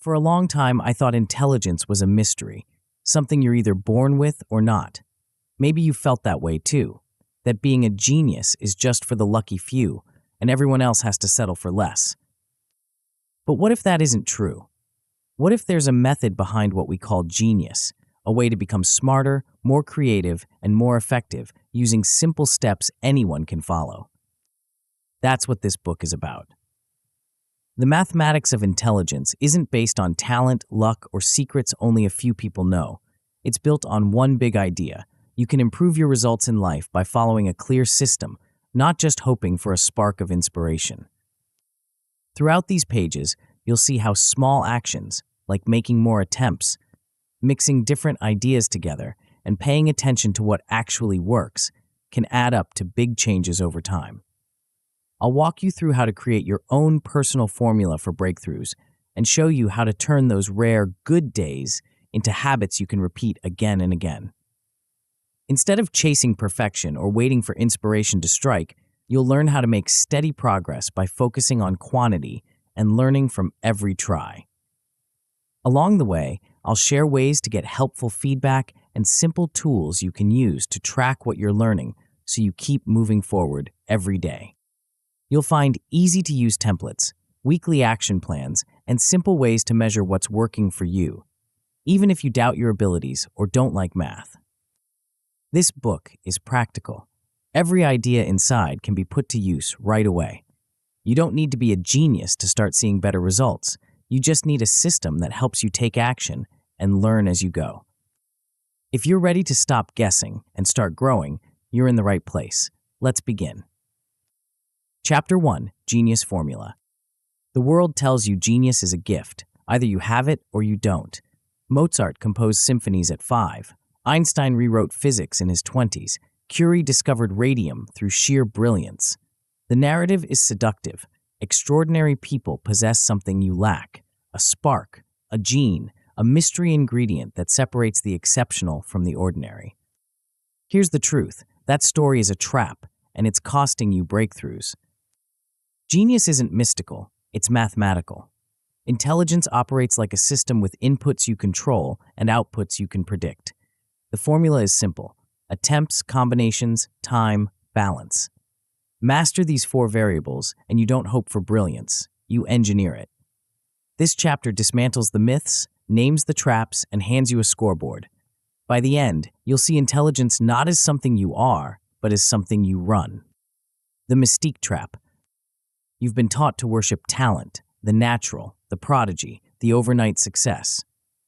For a long time, I thought intelligence was a mystery, something you're either born with or not. Maybe you felt that way too, that being a genius is just for the lucky few, and everyone else has to settle for less. But what if that isn't true? What if there's a method behind what we call genius, a way to become smarter, more creative, and more effective using simple steps anyone can follow? That's what this book is about. The mathematics of intelligence isn't based on talent, luck, or secrets only a few people know. It's built on one big idea. You can improve your results in life by following a clear system, not just hoping for a spark of inspiration. Throughout these pages, you'll see how small actions, like making more attempts, mixing different ideas together, and paying attention to what actually works, can add up to big changes over time. I'll walk you through how to create your own personal formula for breakthroughs and show you how to turn those rare good days into habits you can repeat again and again. Instead of chasing perfection or waiting for inspiration to strike, you'll learn how to make steady progress by focusing on quantity and learning from every try. Along the way, I'll share ways to get helpful feedback and simple tools you can use to track what you're learning so you keep moving forward every day. You'll find easy-to-use templates, weekly action plans, and simple ways to measure what's working for you, even if you doubt your abilities or don't like math. This book is practical. Every idea inside can be put to use right away. You don't need to be a genius to start seeing better results. You just need a system that helps you take action and learn as you go. If you're ready to stop guessing and start growing, you're in the right place. Let's begin. Chapter 1, Genius Formula. The world tells you genius is a gift. Either you have it or you don't. Mozart composed symphonies at 5. Einstein rewrote physics in his 20s. Curie discovered radium through sheer brilliance. The narrative is seductive. Extraordinary people possess something you lack. A spark, a gene, a mystery ingredient that separates the exceptional from the ordinary. Here's the truth. That story is a trap, and it's costing you breakthroughs. Genius isn't mystical, it's mathematical. Intelligence operates like a system with inputs you control and outputs you can predict. The formula is simple: attempts, combinations, time, balance. Master these 4 variables, and you don't hope for brilliance, you engineer it. This chapter dismantles the myths, names the traps, and hands you a scoreboard. By the end, you'll see intelligence not as something you are, but as something you run. The mystique trap. You've been taught to worship talent, the natural, the prodigy, the overnight success.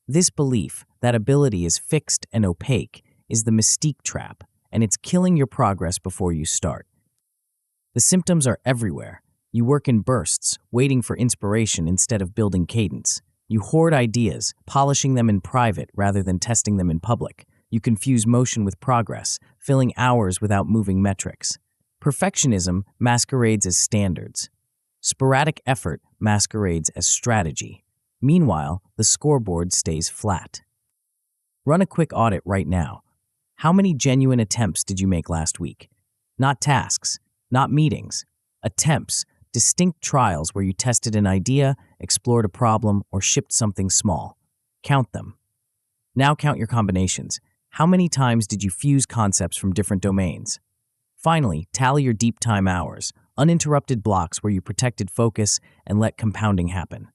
This belief that ability is fixed and opaque is the mystique trap, and it's killing your progress before you start. The symptoms are everywhere. You work in bursts, waiting for inspiration instead of building cadence. You hoard ideas, polishing them in private rather than testing them in public. You confuse motion with progress, filling hours without moving metrics. Perfectionism masquerades as standards. Sporadic effort masquerades as strategy. Meanwhile, the scoreboard stays flat. Run a quick audit right now. How many genuine attempts did you make last week? Not tasks, not meetings. Attempts, distinct trials where you tested an idea, explored a problem, or shipped something small. Count them. Now count your combinations. How many times did you fuse concepts from different domains? Finally, tally your deep time hours, uninterrupted blocks where you protected focus and let compounding happen.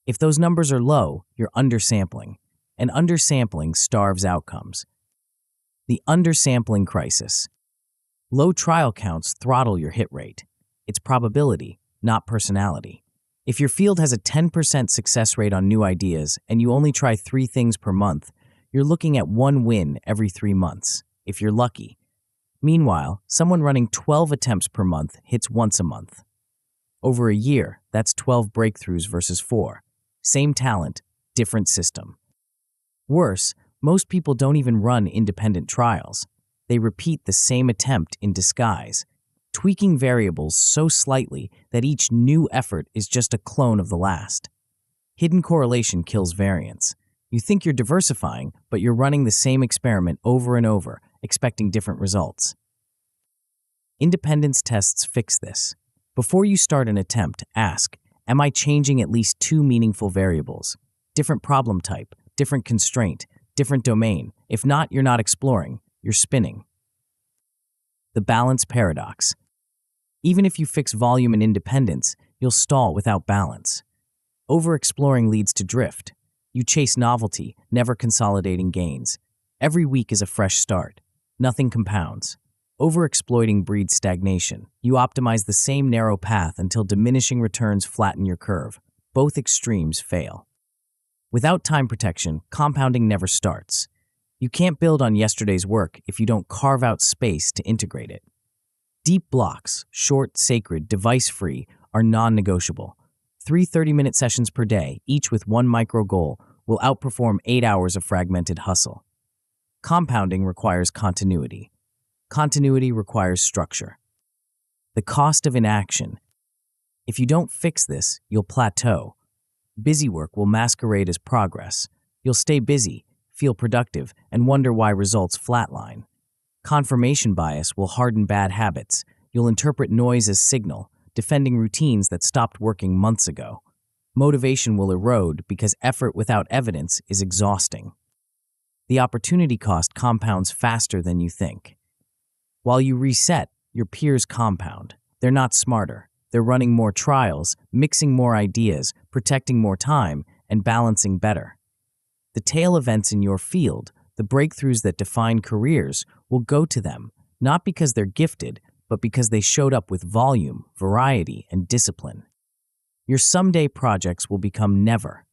If those numbers are low, you're undersampling, and undersampling starves outcomes. The undersampling crisis. Low trial counts throttle your hit rate. It's probability, not personality. If your field has a 10% success rate on new ideas and you only try 3 things per month, you're looking at 1 win every 3 months, if you're lucky. Meanwhile, someone running 12 attempts per month hits once a month. Over a year, that's 12 breakthroughs versus 4. Same talent, different system. Worse, most people don't even run independent trials. They repeat the same attempt in disguise, tweaking variables so slightly that each new effort is just a clone of the last. Hidden correlation kills variance. You think you're diversifying, but you're running the same experiment over and over, expecting different results. Independence tests fix this. Before you start an attempt, ask, Am I changing at least two meaningful variables? Different problem type, different constraint, different domain. If not, you're not exploring, you're spinning. The balance paradox. Even if you fix volume and independence, you'll stall without balance. Over-exploring leads to drift. You chase novelty, never consolidating gains. Every week is a fresh start. Nothing compounds. Over-exploiting breeds stagnation. You optimize the same narrow path until diminishing returns flatten your curve. Both extremes fail. Without time protection, compounding never starts. You can't build on yesterday's work if you don't carve out space to integrate it. Deep blocks, short, sacred, device-free, are non-negotiable. 3 30-minute sessions per day, each with one micro goal, will outperform 8 hours of fragmented hustle. Compounding requires continuity. Continuity requires structure. The cost of inaction. If you don't fix this, you'll plateau. Busy work will masquerade as progress. You'll stay busy, feel productive, and wonder why results flatline. Confirmation bias will harden bad habits. You'll interpret noise as signal, defending routines that stopped working months ago. Motivation will erode because effort without evidence is exhausting. The opportunity cost compounds faster than you think. While you reset, your peers compound. They're not smarter. They're running more trials, mixing more ideas, protecting more time, and balancing better. The tail events in your field, the breakthroughs that define careers, will go to them, not because they're gifted, but because they showed up with volume, variety, and discipline. Your someday projects will become never.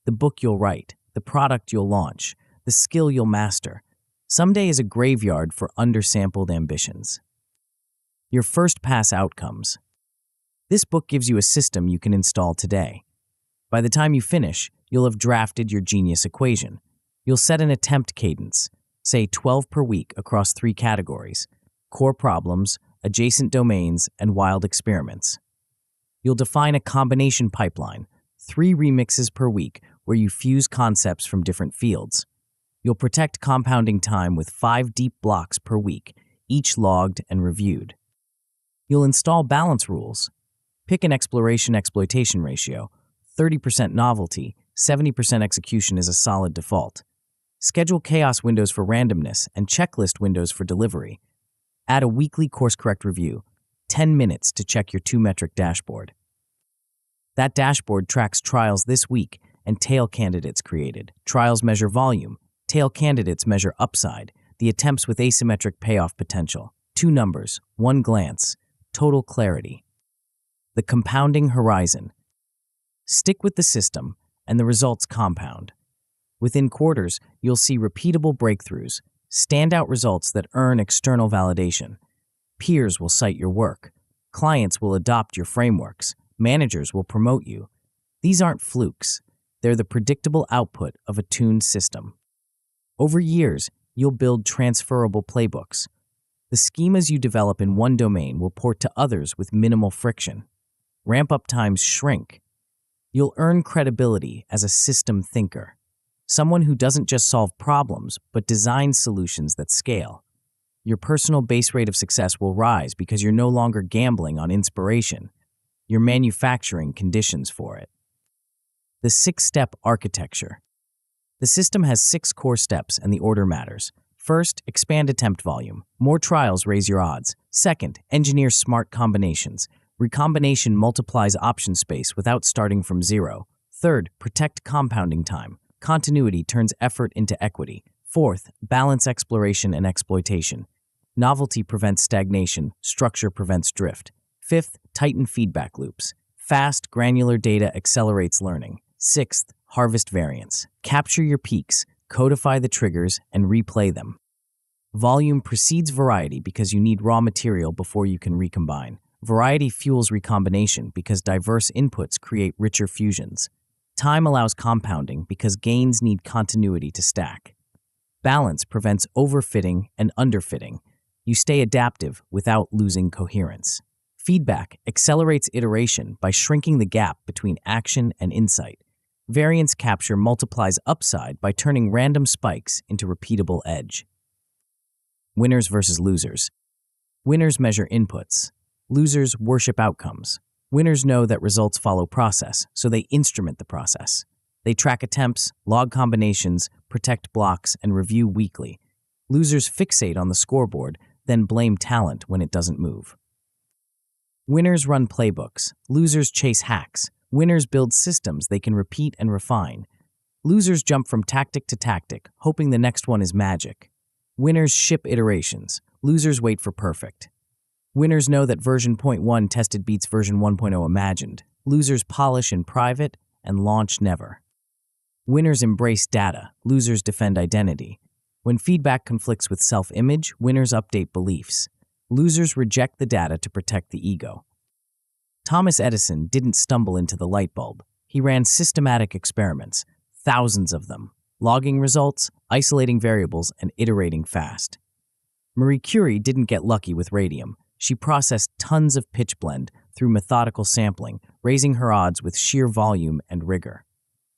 The book you'll write, the product you'll launch, the skill you'll master. Someday is a graveyard for undersampled ambitions. Your first pass outcomes. This book gives you a system you can install today. By the time you finish, you'll have drafted your genius equation. You'll set an attempt cadence, say 12 per week across 3 categories: core problems, adjacent domains, and wild experiments. You'll define a combination pipeline, 3 remixes per week where you fuse concepts from different fields. You'll protect compounding time with 5 deep blocks per week, each logged and reviewed. You'll install balance rules. Pick an exploration-exploitation ratio. 30% novelty, 70% execution is a solid default. Schedule chaos windows for randomness and checklist windows for delivery. Add a weekly course-correct review, 10 minutes to check your 2-metric dashboard. That dashboard tracks trials this week and tail candidates created. Trials measure volume. Tail candidates measure upside, the attempts with asymmetric payoff potential. 2 numbers, 1 glance, total clarity. The compounding horizon. Stick with the system, and the results compound. Within quarters, you'll see repeatable breakthroughs, standout results that earn external validation. Peers will cite your work. Clients will adopt your frameworks. Managers will promote you. These aren't flukes. They're the predictable output of a tuned system. Over years, you'll build transferable playbooks. The schemas you develop in one domain will port to others with minimal friction. Ramp-up times shrink. You'll earn credibility as a system thinker, someone who doesn't just solve problems, but designs solutions that scale. Your personal base rate of success will rise because you're no longer gambling on inspiration. You're manufacturing conditions for it. The 6-step architecture. The system has 6 core steps, and the order matters. First, expand attempt volume. More trials raise your odds. Second, engineer smart combinations. Recombination multiplies option space without starting from zero. Third, protect compounding time. Continuity turns effort into equity. Fourth, balance exploration and exploitation. Novelty prevents stagnation, structure prevents drift. Fifth, tighten feedback loops. Fast, granular data accelerates learning. Sixth, harvest variance. Capture your peaks, codify the triggers, and replay them. Volume precedes variety because you need raw material before you can recombine. Variety fuels recombination because diverse inputs create richer fusions. Time allows compounding because gains need continuity to stack. Balance prevents overfitting and underfitting. You stay adaptive without losing coherence. Feedback accelerates iteration by shrinking the gap between action and insight. Variance capture multiplies upside by turning random spikes into repeatable edge. Winners versus losers. Winners measure inputs. Losers worship outcomes. Winners know that results follow process, so they instrument the process. They track attempts, log combinations, protect blocks, and review weekly. Losers fixate on the scoreboard, then blame talent when it doesn't move. Winners run playbooks. Losers chase hacks. Winners build systems they can repeat and refine. Losers jump from tactic to tactic, hoping the next one is magic. Winners ship iterations. Losers wait for perfect. Winners know that version 0.1 tested beats version 1.0 imagined. Losers polish in private and launch never. Winners embrace data. Losers defend identity. When feedback conflicts with self-image, winners update beliefs. Losers reject the data to protect the ego. Thomas Edison didn't stumble into the light bulb. He ran systematic experiments, thousands of them, logging results, isolating variables, and iterating fast. Marie Curie didn't get lucky with radium. She processed tons of pitchblende through methodical sampling, raising her odds with sheer volume and rigor.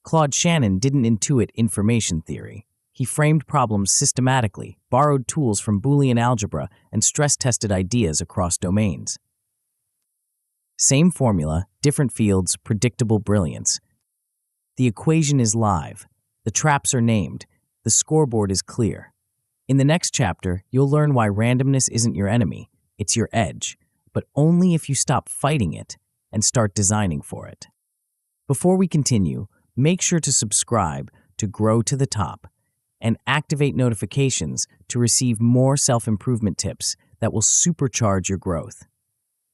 Claude Shannon didn't intuit information theory. He framed problems systematically, borrowed tools from Boolean algebra, and stress-tested ideas across domains. Same formula, different fields, predictable brilliance. The equation is live. The traps are named. The scoreboard is clear. In the next chapter, you'll learn why randomness isn't your enemy. It's your edge, but only if you stop fighting it and start designing for it. Before we continue, make sure to subscribe to Grow to the Top and activate notifications to receive more self-improvement tips that will supercharge your growth.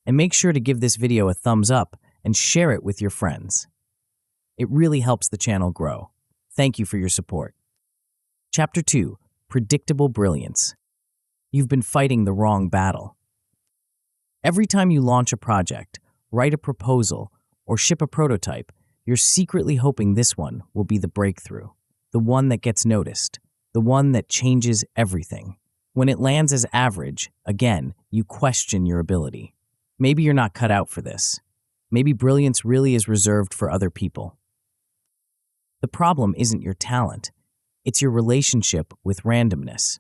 And make sure to give this video a thumbs up and share it with your friends. It really helps the channel grow. Thank you for your support. Chapter 2, Predictable Brilliance. You've been fighting the wrong battle. Every time you launch a project, write a proposal, or ship a prototype, you're secretly hoping this one will be the breakthrough, the one that gets noticed, the one that changes everything. When it lands as average, again, you question your ability. Maybe you're not cut out for this. Maybe brilliance really is reserved for other people. The problem isn't your talent. It's your relationship with randomness.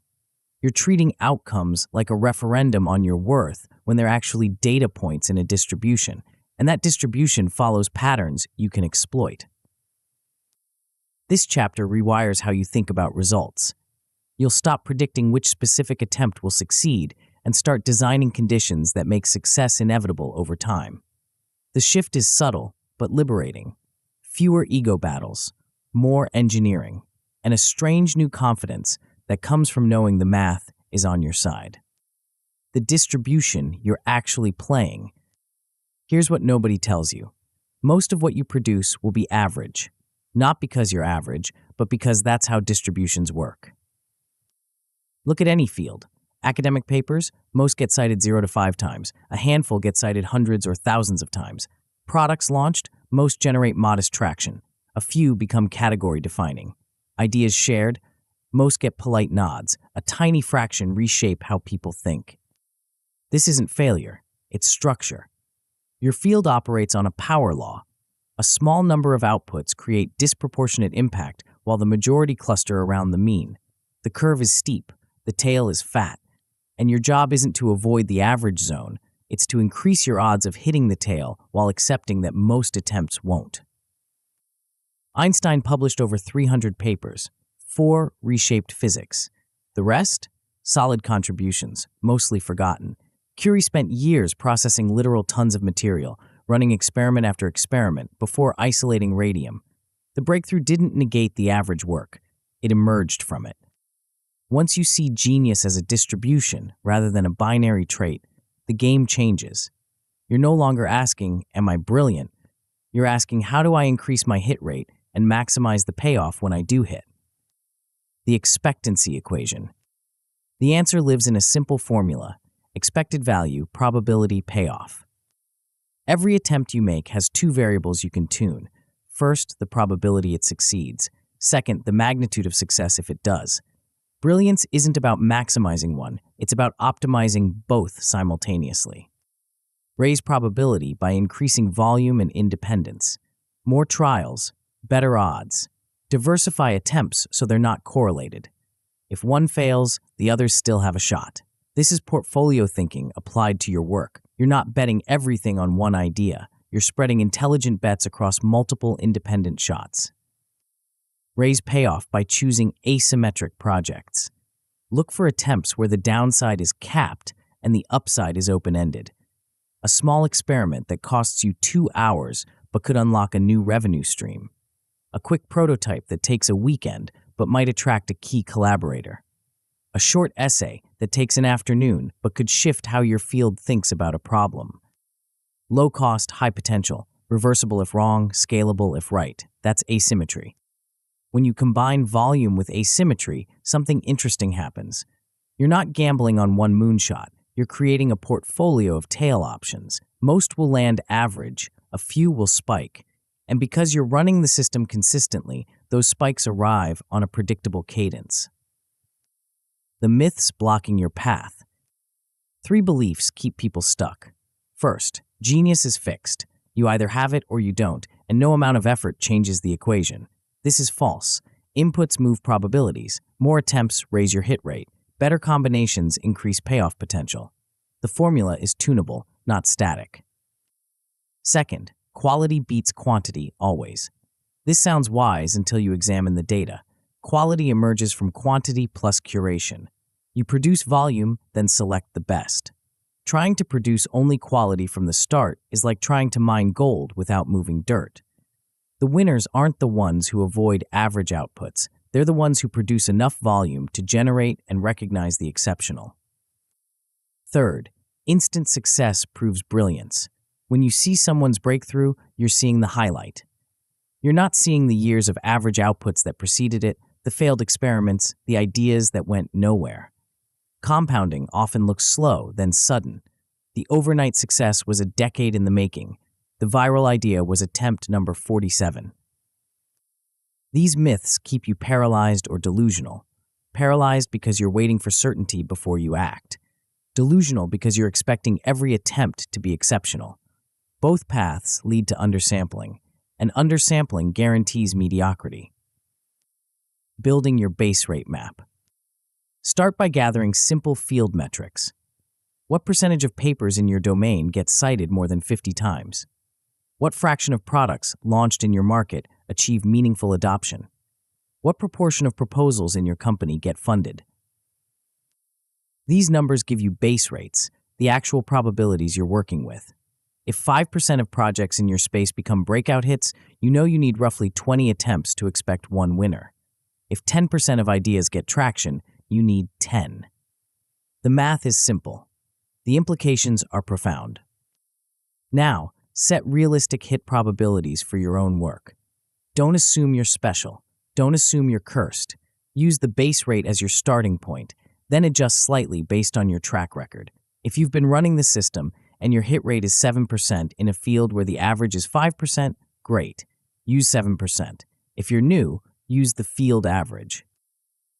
You're treating outcomes like a referendum on your worth when they're actually data points in a distribution, and that distribution follows patterns you can exploit. This chapter rewires how you think about results. You'll stop predicting which specific attempt will succeed and start designing conditions that make success inevitable over time. The shift is subtle but liberating. Fewer ego battles, more engineering, and a strange new confidence that comes from knowing the math is on your side. The distribution you're actually playing. Here's what nobody tells you. Most of what you produce will be average, not because you're average, but because that's how distributions work. Look at any field. Academic papers, most get cited 0 to 5 times. A handful get cited hundreds or thousands of times. Products launched, most generate modest traction. A few become category defining. Ideas shared, most get polite nods. A tiny fraction reshape how people think. This isn't failure, it's structure. Your field operates on a power law. A small number of outputs create disproportionate impact while the majority cluster around the mean. The curve is steep, the tail is fat, and your job isn't to avoid the average zone, it's to increase your odds of hitting the tail while accepting that most attempts won't. Einstein published over 300 papers. 4 reshaped physics. The rest? Solid contributions, mostly forgotten. Curie spent years processing literal tons of material, running experiment after experiment before isolating radium. The breakthrough didn't negate the average work. It emerged from it. Once you see genius as a distribution rather than a binary trait, the game changes. You're no longer asking, am I brilliant? You're asking, how do I increase my hit rate and maximize the payoff when I do hit? The expectancy equation. The answer lives in a simple formula: expected value, probability, payoff. Every attempt you make has 2 variables you can tune. First, the probability it succeeds. Second, the magnitude of success if it does. Brilliance isn't about maximizing one, it's about optimizing both simultaneously. Raise probability by increasing volume and independence. More trials, better odds. Diversify attempts so they're not correlated. If one fails, the others still have a shot. This is portfolio thinking applied to your work. You're not betting everything on one idea. you're spreading intelligent bets across multiple independent shots. Raise payoff by choosing asymmetric projects. Look for attempts where the downside is capped and the upside is open-ended. A small experiment that costs you 2 hours but could unlock a new revenue stream. A quick prototype that takes a weekend but might attract a key collaborator. A short essay that takes an afternoon but could shift how your field thinks about a problem. Low cost, high potential, reversible if wrong, scalable if right. That's asymmetry. When you combine volume with asymmetry, something interesting happens. You're not gambling on one moonshot. You're creating a portfolio of tail options. Most will land average, a few will spike. And because you're running the system consistently, those spikes arrive on a predictable cadence. The myths blocking your path. 3 beliefs keep people stuck. First, genius is fixed. You either have it or you don't, and no amount of effort changes the equation. This is false. Inputs move probabilities. More attempts raise your hit rate. Better combinations increase payoff potential. The formula is tunable, not static. Second, quality beats quantity always. This sounds wise until you examine the data. Quality emerges from quantity plus curation. You produce volume, then select the best. Trying to produce only quality from the start is like trying to mine gold without moving dirt. The winners aren't the ones who avoid average outputs. They're the ones who produce enough volume to generate and recognize the exceptional. Third, instant success proves brilliance. When you see someone's breakthrough, you're seeing the highlight. You're not seeing the years of average outputs that preceded it, the failed experiments, the ideas that went nowhere. Compounding often looks slow, then sudden. The overnight success was a decade in the making. The viral idea was attempt number 47. These myths keep you paralyzed or delusional. Paralyzed because you're waiting for certainty before you act. Delusional because you're expecting every attempt to be exceptional. Both paths lead to undersampling, and undersampling guarantees mediocrity. Building your base rate map. Start by gathering simple field metrics. What percentage of papers in your domain get cited more than 50 times? What fraction of products launched in your market achieve meaningful adoption? What proportion of proposals in your company get funded? These numbers give you base rates, the actual probabilities you're working with. If 5% of projects in your space become breakout hits, you know you need roughly 20 attempts to expect one winner. If 10% of ideas get traction, you need 10. The math is simple. The implications are profound. Now, set realistic hit probabilities for your own work. Don't assume you're special. Don't assume you're cursed. Use the base rate as your starting point, then adjust slightly based on your track record. If you've been running the system and your hit rate is 7% in a field where the average is 5%, great. Use 7%. If you're new, use the field average.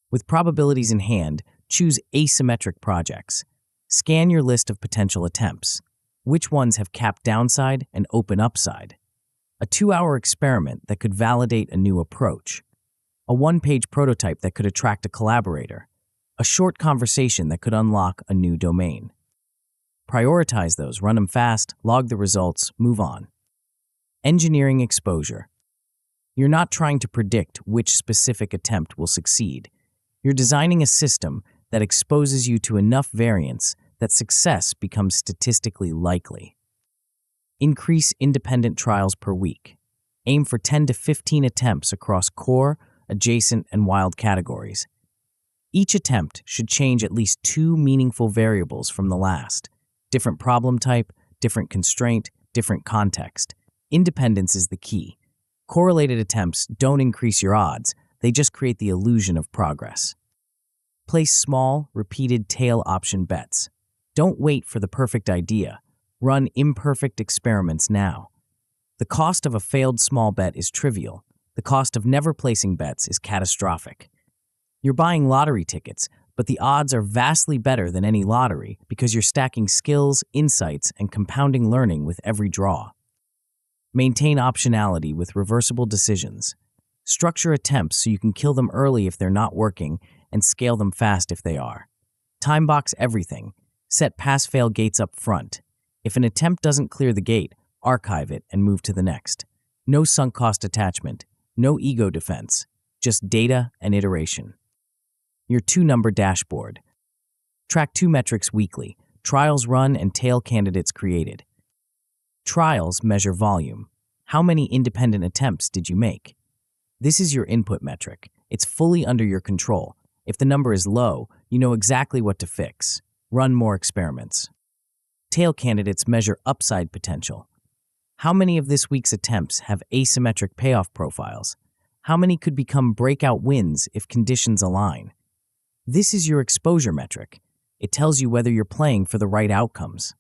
With probabilities in hand, choose asymmetric projects. Scan your list of potential attempts. Which ones have capped downside and open upside? A 2-hour experiment that could validate a new approach. A 1-page prototype that could attract a collaborator. A short conversation that could unlock a new domain. Prioritize those, run them fast, log the results, move on. Engineering exposure. You're not trying to predict which specific attempt will succeed. You're designing a system that exposes you to enough variance that success becomes statistically likely. Increase independent trials per week. Aim for 10 to 15 attempts across core, adjacent, and wild categories. Each attempt should change at least 2 meaningful variables from the last. Different problem type, different constraint, different context. Independence is the key. Correlated attempts don't increase your odds, they just create the illusion of progress. Place small, repeated tail option bets. Don't wait for the perfect idea. Run imperfect experiments now. The cost of a failed small bet is trivial. The cost of never placing bets is catastrophic. You're buying lottery tickets, but the odds are vastly better than any lottery because you're stacking skills, insights, and compounding learning with every draw. Maintain optionality with reversible decisions. Structure attempts so you can kill them early if they're not working and scale them fast if they are. Timebox everything. Set pass-fail gates up front. If an attempt doesn't clear the gate, archive it, and move to the next. No sunk cost attachment, no ego defense, just data and iteration. Your 2-number dashboard. Track 2 metrics weekly: trials run and tail candidates created. Trials measure volume. How many independent attempts did you make? This is your input metric. It's fully under your control. If the number is low, you know exactly what to fix. Run more experiments. Tail candidates measure upside potential. How many of this week's attempts have asymmetric payoff profiles? How many could become breakout wins if conditions align? This is your exposure metric. It tells you whether you're playing for the right outcomes.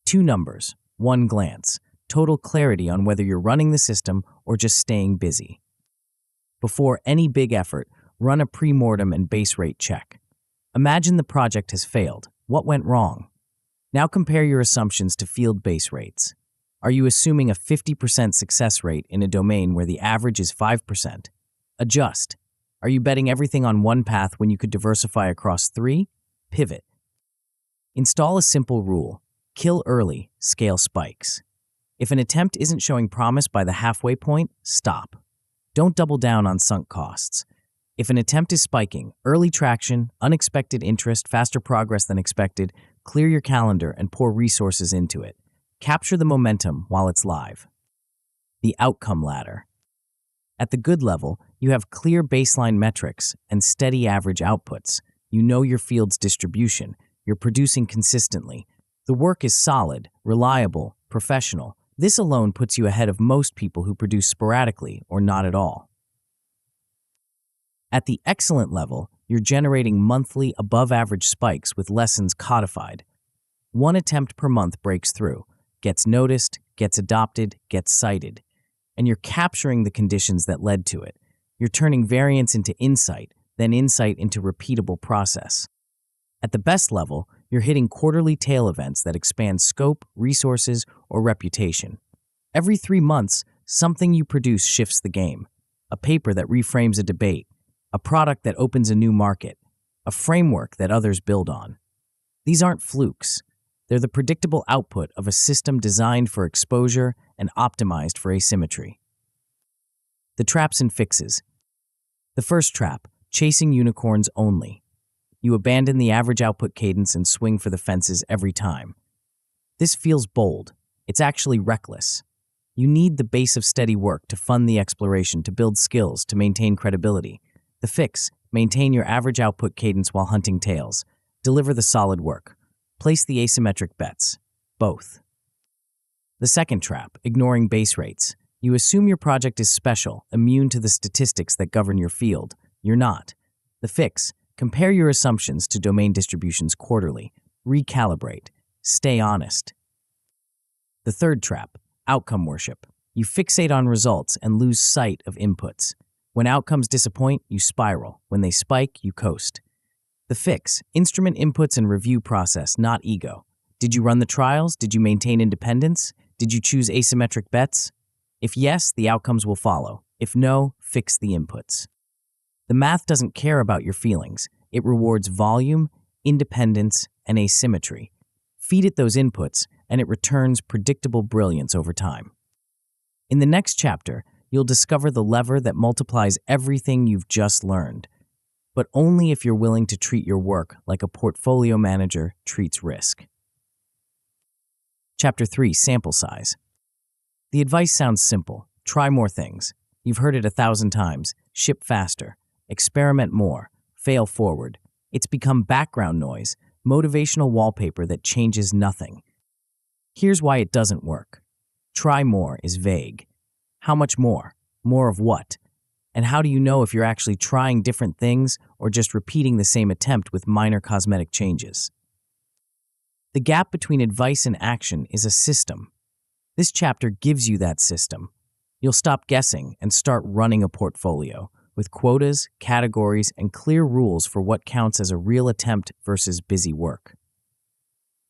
2 numbers, 1 glance. Total clarity on whether you're running the system or just staying busy. Before any big effort, run a pre-mortem and base rate check. Imagine the project has failed. What went wrong? Now compare your assumptions to field base rates. Are you assuming a 50% success rate in a domain where the average is 5%? Adjust. Are you betting everything on one path when you could diversify across 3? Pivot. Install a simple rule. Kill early, scale spikes. If an attempt isn't showing promise by the halfway point, stop. Don't double down on sunk costs. If an attempt is spiking, early traction, unexpected interest, faster progress than expected, clear your calendar and pour resources into it. Capture the momentum while it's live. The outcome ladder. At the good level, you have clear baseline metrics and steady average outputs. You know your field's distribution. You're producing consistently. The work is solid, reliable, professional. This alone puts you ahead of most people who produce sporadically or not at all. At the excellent level, you're generating monthly above-average spikes with lessons codified. 1 attempt per month breaks through, gets noticed, gets adopted, gets cited, and you're capturing the conditions that led to it. You're turning variance into insight, then insight into repeatable process. At the best level, you're hitting quarterly tail events that expand scope, resources, or reputation. Every 3 months, something you produce shifts the game. A paper that reframes a debate, a product that opens a new market, a framework that others build on. These aren't flukes. They're the predictable output of a system designed for exposure and optimized for asymmetry. The traps and fixes. The first trap, chasing unicorns only. You abandon the average output cadence and swing for the fences every time. This feels bold. It's actually reckless. You need the base of steady work to fund the exploration, to build skills, to maintain credibility. The fix, maintain your average output cadence while hunting tails. Deliver the solid work. Place the asymmetric bets. Both. The second trap, ignoring base rates. You assume your project is special, immune to the statistics that govern your field. You're not. The fix, compare your assumptions to domain distributions quarterly. Recalibrate. Stay honest. The third trap, outcome worship. You fixate on results and lose sight of inputs. When outcomes disappoint, you spiral. When they spike, you coast. The fix, instrument inputs and review process, not ego. Did you run the trials? Did you maintain independence? Did you choose asymmetric bets? If yes, the outcomes will follow. If no, fix the inputs. The math doesn't care about your feelings. It rewards volume, independence, and asymmetry. Feed it those inputs, and it returns predictable brilliance over time. In the next chapter, you'll discover the lever that multiplies everything you've just learned, but only if you're willing to treat your work like a portfolio manager treats risk. Chapter 3, Sample Size. The advice sounds simple. Try more things. You've heard it 1,000 times. Ship faster. Experiment more. Fail forward. It's become background noise, motivational wallpaper that changes nothing. Here's why it doesn't work. Try more is vague. How much more? More of what? And how do you know if you're actually trying different things or just repeating the same attempt with minor cosmetic changes? The gap between advice and action is a system. This chapter gives you that system. You'll stop guessing and start running a portfolio with quotas, categories, and clear rules for what counts as a real attempt versus busy work.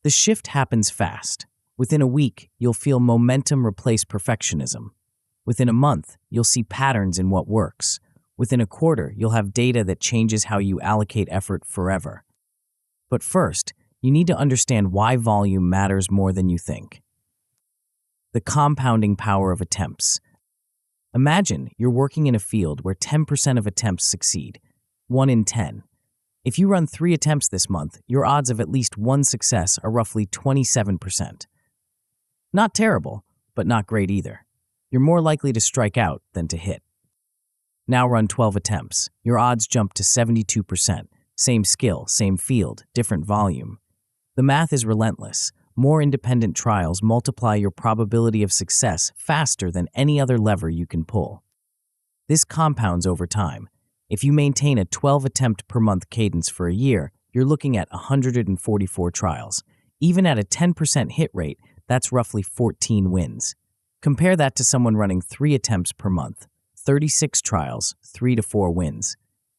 The shift happens fast. Within a week, you'll feel momentum replace perfectionism. Within a month, you'll see patterns in what works. Within a quarter, you'll have data that changes how you allocate effort forever. But first, you need to understand why volume matters more than you think. The compounding power of attempts. Imagine you're working in a field where 10% of attempts succeed, 1 in 10. If you run 3 attempts this month, your odds of at least one success are roughly 27%. Not terrible, but not great either. You're more likely to strike out than to hit. Now run 12 attempts. Your odds jump to 72%. Same skill, same field, different volume. The math is relentless. More independent trials multiply your probability of success faster than any other lever you can pull. This compounds over time. If you maintain a 12 attempt per month cadence for a year, you're looking at 144 trials. Even at a 10% hit rate, that's roughly 14 wins. Compare that to someone running 3 attempts per month, 36 trials, 3 to 4 wins.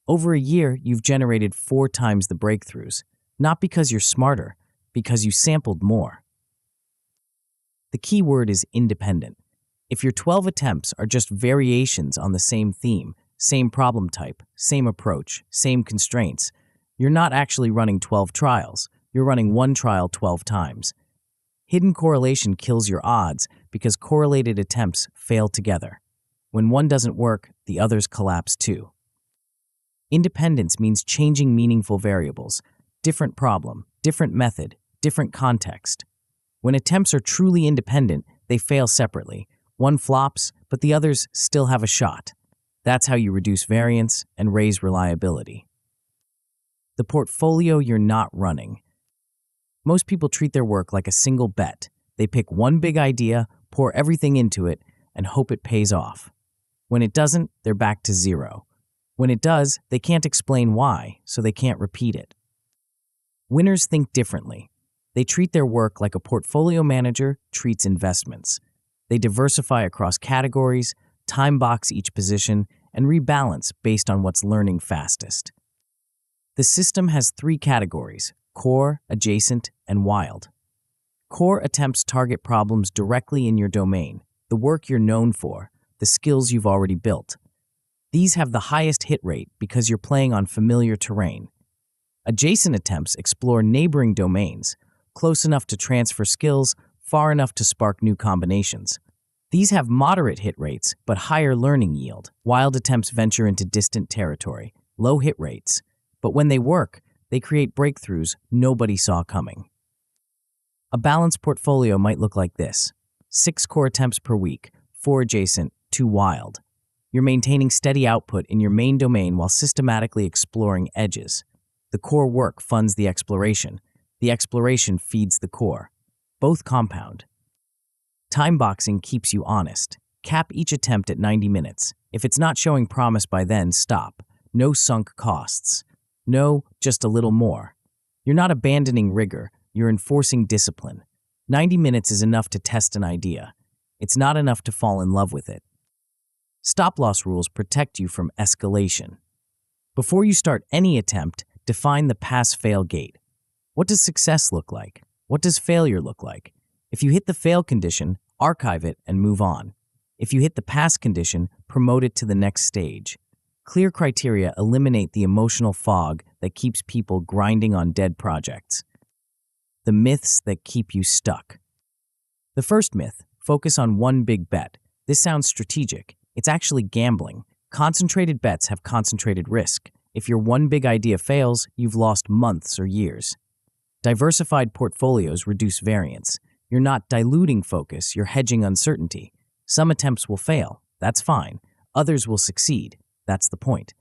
Over a year, you've generated 4 times the breakthroughs, not because you're smarter, because you sampled more. The key word is independent. If your 12 attempts are just variations on the same theme, same problem type, same approach, same constraints, you're not actually running 12 trials, you're running one trial 12 times. Hidden correlation kills your odds because correlated attempts fail together. When one doesn't work, the others collapse too. Independence means changing meaningful variables, different problem, different method, different context. When attempts are truly independent, they fail separately. One flops, but the others still have a shot. That's how you reduce variance and raise reliability. The portfolio you're not running. Most people treat their work like a single bet. They pick one big idea, pour everything into it, and hope it pays off. When it doesn't, they're back to zero. When it does, they can't explain why, so they can't repeat it. Winners think differently. They treat their work like a portfolio manager treats investments. They diversify across categories, time box each position, and rebalance based on what's learning fastest. The system has 3 categories: core, adjacent, and wild. Core attempts target problems directly in your domain, the work you're known for, the skills you've already built. These have the highest hit rate because you're playing on familiar terrain. Adjacent attempts explore neighboring domains, close enough to transfer skills, far enough to spark new combinations. These have moderate hit rates, but higher learning yield. Wild attempts venture into distant territory, low hit rates. But when they work, they create breakthroughs nobody saw coming. A balanced portfolio might look like this: 6 core attempts per week, 4 adjacent, 2 wild. You're maintaining steady output in your main domain while systematically exploring edges. The core work funds the exploration. The exploration feeds the core. Both compound. Time boxing keeps you honest. Cap each attempt at 90 minutes. If it's not showing promise by then, stop. No sunk costs. No, just a little more. You're not abandoning rigor, you're enforcing discipline. 90 minutes is enough to test an idea. It's not enough to fall in love with it. Stop-loss rules protect you from escalation. Before you start any attempt, define the pass-fail gate. What does success look like? What does failure look like? If you hit the fail condition, archive it and move on. If you hit the pass condition, promote it to the next stage. Clear criteria eliminate the emotional fog that keeps people grinding on dead projects. The myths that keep you stuck. The first myth: focus on one big bet. This sounds strategic. It's actually gambling. Concentrated bets have concentrated risk. If your one big idea fails, you've lost months or years. Diversified portfolios reduce variance. You're not diluting focus, you're hedging uncertainty. Some attempts will fail. That's fine. Others will succeed. That's the point.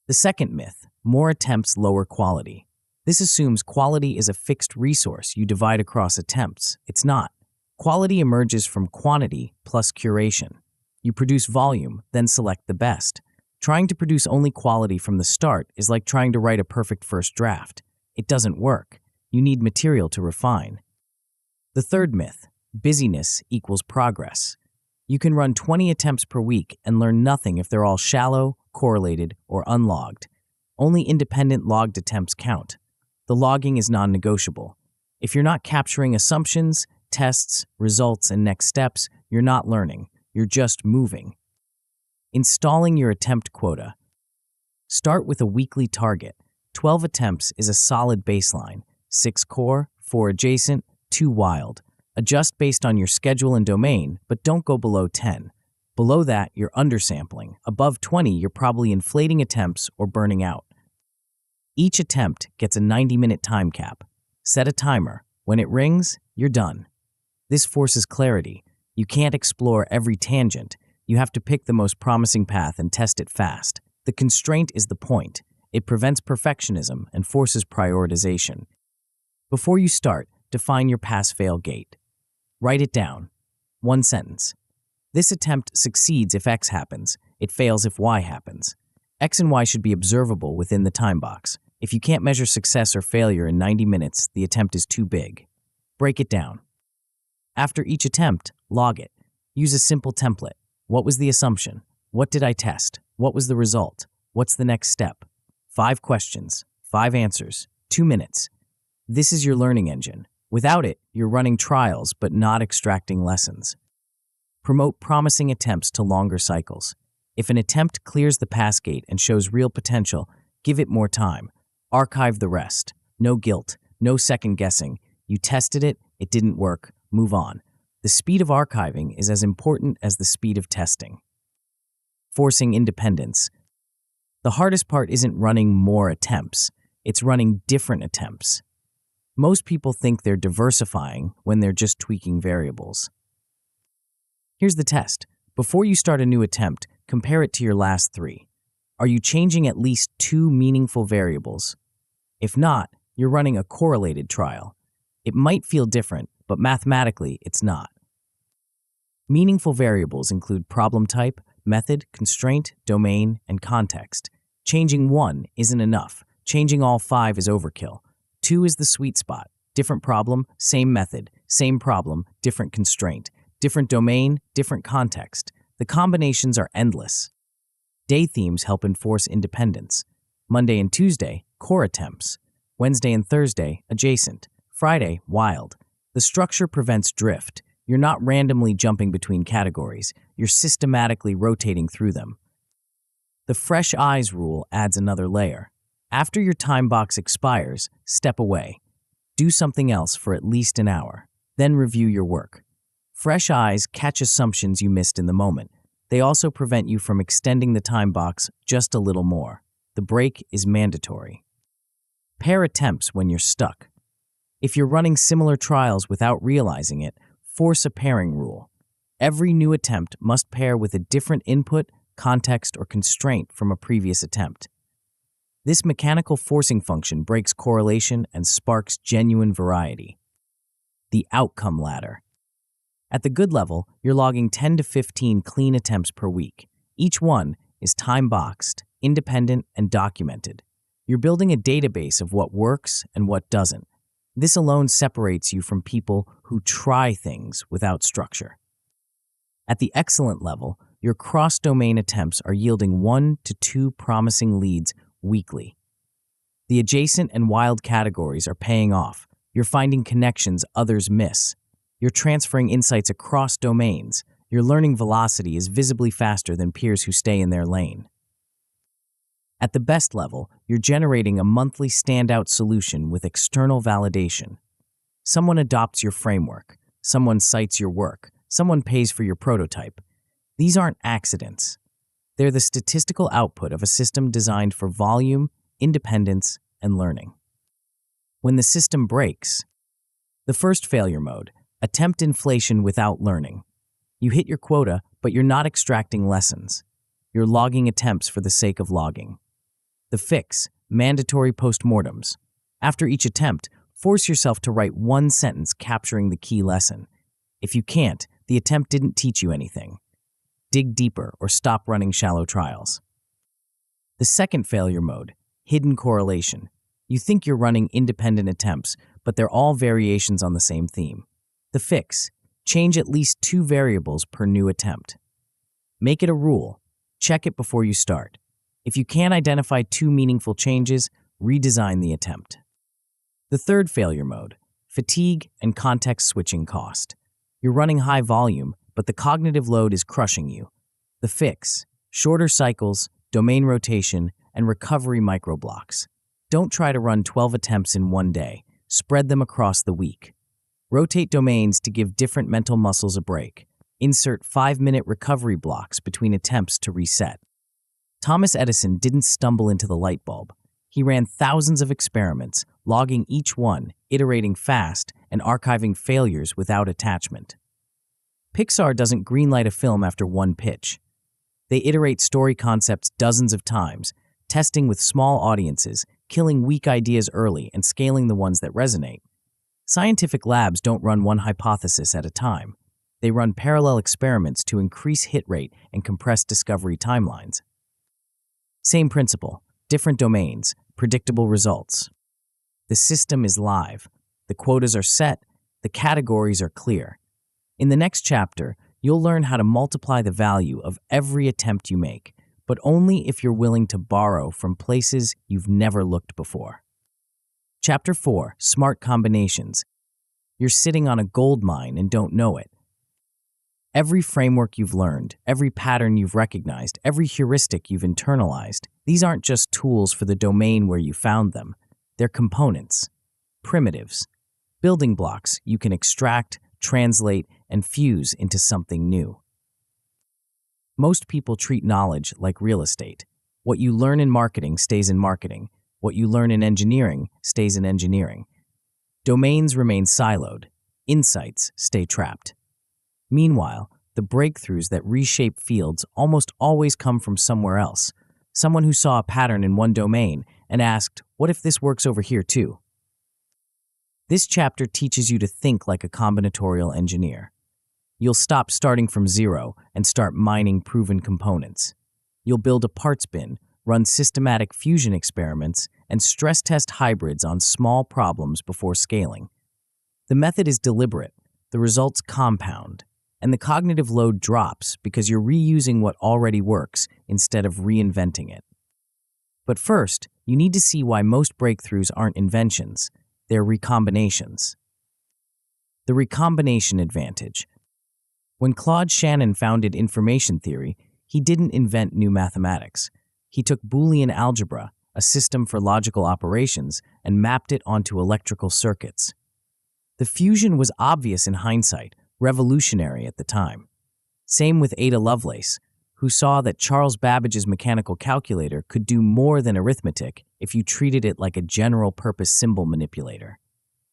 The second myth: more attempts, lower quality. This assumes quality is a fixed resource you divide across attempts. It's not. Quality emerges from quantity plus curation. You produce volume, then select the best. Trying to produce only quality from the start is like trying to write a perfect first draft. It doesn't work. You need material to refine. The third myth: busyness equals progress. You can run 20 attempts per week and learn nothing if they're all shallow, correlated, or unlogged. Only independent logged attempts count. The logging is non-negotiable. If you're not capturing assumptions, tests, results, and next steps, you're not learning. You're just moving. Installing your attempt quota. Start with a weekly target. 12 attempts is a solid baseline. 6 core, 4 adjacent, 2 wild. Adjust based on your schedule and domain, but don't go below 10. Below that, you're undersampling. Above 20, you're probably inflating attempts or burning out. Each attempt gets a 90-minute time cap. Set a timer. When it rings, you're done. This forces clarity. You can't explore every tangent. You have to pick the most promising path and test it fast. The constraint is the point. It prevents perfectionism and forces prioritization. Before you start, define your pass-fail gate. Write it down. One sentence. This attempt succeeds if X happens. It fails if Y happens. X and Y should be observable within the time box. If you can't measure success or failure in 90 minutes, the attempt is too big. Break it down. After each attempt, log it. Use a simple template. What was the assumption? What did I test? What was the result? What's the next step? 5 questions, 5 answers, 2 minutes. This is your learning engine. Without it, you're running trials but not extracting lessons. Promote promising attempts to longer cycles. If an attempt clears the pass gate and shows real potential, give it more time. Archive the rest. No guilt, no second guessing. You tested it, it didn't work, move on. The speed of archiving is as important as the speed of testing. Forcing independence. The hardest part isn't running more attempts, it's running different attempts. Most people think they're diversifying when they're just tweaking variables. Here's the test. Before you start a new attempt, compare it to your last 3. Are you changing at least 2 meaningful variables? If not, you're running a correlated trial. It might feel different, but mathematically, it's not. Meaningful variables include problem type, method, constraint, domain, and context. Changing 1 isn't enough. Changing all 5 is overkill. 2 is the sweet spot. Different problem, same method. Same problem, different constraint. Different domain, different context. The combinations are endless. Day themes help enforce independence. Monday and Tuesday, core attempts. Wednesday and Thursday, adjacent. Friday, wild. The structure prevents drift. You're not randomly jumping between categories. You're systematically rotating through them. The fresh eyes rule adds another layer. After your time box expires, step away. Do something else for at least an hour. Then review your work. Fresh eyes catch assumptions you missed in the moment. They also prevent you from extending the time box just a little more. The break is mandatory. Pair attempts when you're stuck. If you're running similar trials without realizing it, force a pairing rule. Every new attempt must pair with a different input, context, or constraint from a previous attempt. This mechanical forcing function breaks correlation and sparks genuine variety. The outcome ladder. At the good level, you're logging 10 to 15 clean attempts per week. Each one is time-boxed, independent, and documented. You're building a database of what works and what doesn't. This alone separates you from people who try things without structure. At the excellent level, your cross-domain attempts are yielding 1 to 2 promising leads weekly. The adjacent and wild categories are paying off. You're finding connections others miss. You're transferring insights across domains. Your learning velocity is visibly faster than peers who stay in their lane. At the best level, you're generating a monthly standout solution with external validation. Someone adopts your framework. Someone cites your work. Someone pays for your prototype. These aren't accidents. They're the statistical output of a system designed for volume, independence, and learning. When the system breaks, the first failure mode, attempt inflation without learning. You hit your quota, but you're not extracting lessons. You're logging attempts for the sake of logging. The fix, mandatory postmortems. After each attempt, force yourself to write 1 sentence capturing the key lesson. If you can't, the attempt didn't teach you anything. Dig deeper or stop running shallow trials. The second failure mode, hidden correlation. You think you're running independent attempts, but they're all variations on the same theme. The fix, change at least 2 variables per new attempt. Make it a rule. Check it before you start. If you can't identify 2 meaningful changes, redesign the attempt. The third failure mode, fatigue and context switching cost. You're running high volume, but the cognitive load is crushing you. The fix, shorter cycles, domain rotation, and recovery microblocks. Don't try to run 12 attempts in one day. Spread them across the week. Rotate domains to give different mental muscles a break. Insert 5-minute recovery blocks between attempts to reset. Thomas Edison didn't stumble into the light bulb. He ran thousands of experiments, logging each one, iterating fast, and archiving failures without attachment. Pixar doesn't greenlight a film after one pitch. They iterate story concepts dozens of times, testing with small audiences, killing weak ideas early, and scaling the ones that resonate. Scientific labs don't run one hypothesis at a time. They run parallel experiments to increase hit rate and compress discovery timelines. Same principle, different domains, predictable results. The system is live. The quotas are set. The categories are clear. In the next chapter, you'll learn how to multiply the value of every attempt you make, but only if you're willing to borrow from places you've never looked before. Chapter 4, Smart Combinations. You're sitting on a gold mine and don't know it. Every framework you've learned, every pattern you've recognized, every heuristic you've internalized, these aren't just tools for the domain where you found them. They're components, primitives, building blocks you can extract, translate, and fuse into something new. Most people treat knowledge like real estate. What you learn in marketing stays in marketing. What you learn in engineering stays in engineering. Domains remain siloed. Insights stay trapped. Meanwhile, the breakthroughs that reshape fields almost always come from somewhere else. Someone who saw a pattern in one domain and asked, "What if this works over here too?" This chapter teaches you to think like a combinatorial engineer. You'll stop starting from zero and start mining proven components. You'll build a parts bin, run systematic fusion experiments, and stress test hybrids on small problems before scaling. The method is deliberate, the results compound, and the cognitive load drops because you're reusing what already works instead of reinventing it. But first, you need to see why most breakthroughs aren't inventions, they're recombinations. The recombination advantage. When Claude Shannon founded information theory, he didn't invent new mathematics. He took Boolean algebra, a system for logical operations, and mapped it onto electrical circuits. The fusion was obvious in hindsight, revolutionary at the time. Same with Ada Lovelace, who saw that Charles Babbage's mechanical calculator could do more than arithmetic if you treated it like a general-purpose symbol manipulator.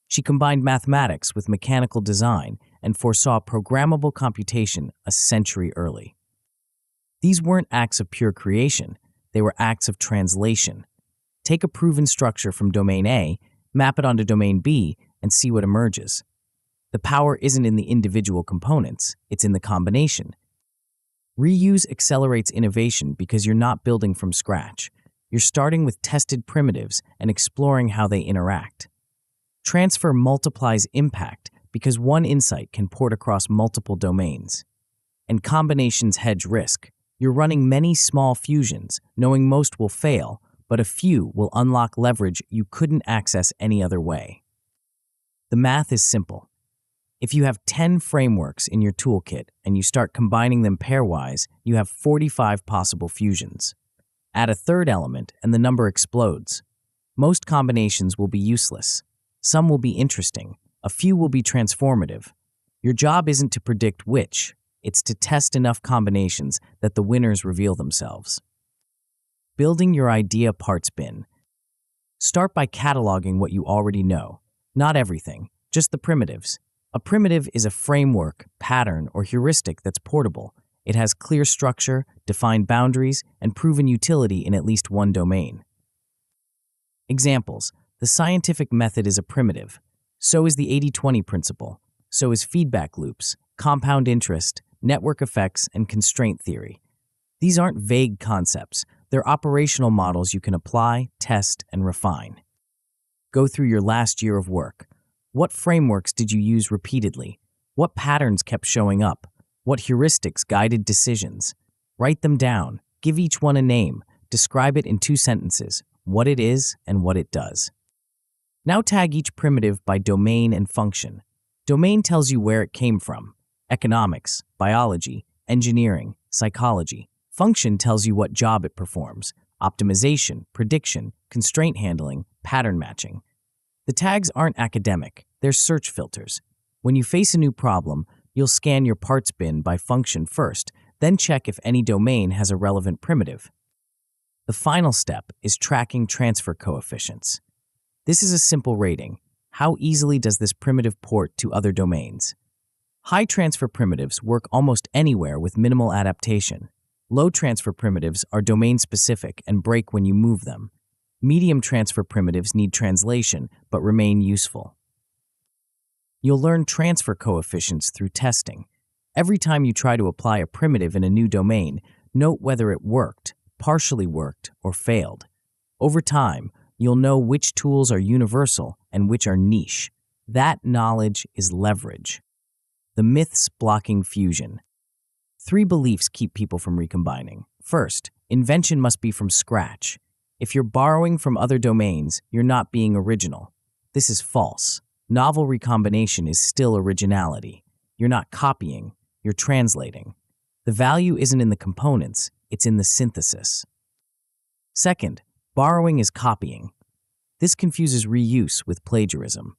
She combined mathematics with mechanical design and foresaw programmable computation a century early. These weren't acts of pure creation, they were acts of translation. Take a proven structure from domain A, map it onto domain B, and see what emerges. The power isn't in the individual components, it's in the combination. Reuse accelerates innovation because you're not building from scratch. You're starting with tested primitives and exploring how they interact. Transfer multiplies impact because one insight can port across multiple domains. And combinations hedge risk. You're running many small fusions, knowing most will fail, but a few will unlock leverage you couldn't access any other way. The math is simple. If you have 10 frameworks in your toolkit and you start combining them pairwise, you have 45 possible fusions. Add a third element and the number explodes. Most combinations will be useless. Some will be interesting. A few will be transformative. Your job isn't to predict which, it's to test enough combinations that the winners reveal themselves. Building your idea parts bin. Start by cataloging what you already know. Not everything, just the primitives. A primitive is a framework, pattern, or heuristic that's portable. It has clear structure, defined boundaries, and proven utility in at least one domain. Examples. The scientific method is a primitive. So is the 80-20 principle. So is feedback loops, compound interest, network effects, and constraint theory. These aren't vague concepts. They're operational models you can apply, test, and refine. Go through your last year of work. What frameworks did you use repeatedly? What patterns kept showing up? What heuristics guided decisions? Write them down. Give each one a name. Describe it in 2 sentences, what it is and what it does. Now tag each primitive by domain and function. Domain tells you where it came from. Economics, biology, engineering, psychology. Function tells you what job it performs. Optimization, prediction, constraint handling, pattern matching. The tags aren't academic, they're search filters. When you face a new problem, you'll scan your parts bin by function first, then check if any domain has a relevant primitive. The final step is tracking transfer coefficients. This is a simple rating. How easily does this primitive port to other domains? High transfer primitives work almost anywhere with minimal adaptation. Low transfer primitives are domain-specific and break when you move them. Medium transfer primitives need translation but remain useful. You'll learn transfer coefficients through testing. Every time you try to apply a primitive in a new domain, note whether it worked, partially worked, or failed. Over time, you'll know which tools are universal and which are niche. That knowledge is leverage. The myths blocking fusion. 3 beliefs keep people from recombining. First, invention must be from scratch. If you're borrowing from other domains, you're not being original. This is false. Novel recombination is still originality. You're not copying, you're translating. The value isn't in the components, it's in the synthesis. Second, borrowing is copying. This confuses reuse with plagiarism.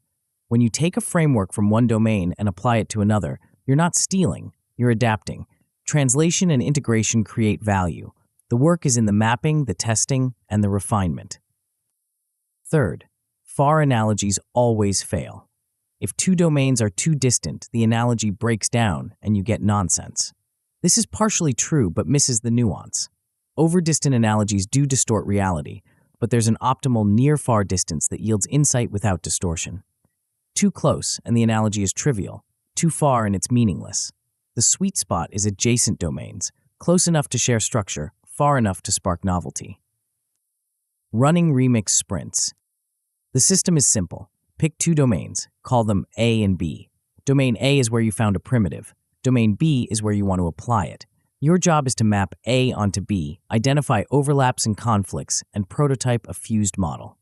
When you take a framework from one domain and apply it to another, you're not stealing, you're adapting. Translation and integration create value. The work is in the mapping, the testing, and the refinement. Third, far analogies always fail. If 2 domains are too distant, the analogy breaks down and you get nonsense. This is partially true but misses the nuance. Overdistant analogies do distort reality, but there's an optimal near-far distance that yields insight without distortion. Too close and the analogy is trivial, too far and it's meaningless. The sweet spot is adjacent domains, close enough to share structure, far enough to spark novelty. Running remix sprints. The system is simple. Pick 2 domains, call them A and B. Domain A is where you found a primitive. Domain B is where you want to apply it. Your job is to map A onto B, identify overlaps and conflicts, and prototype a fused model.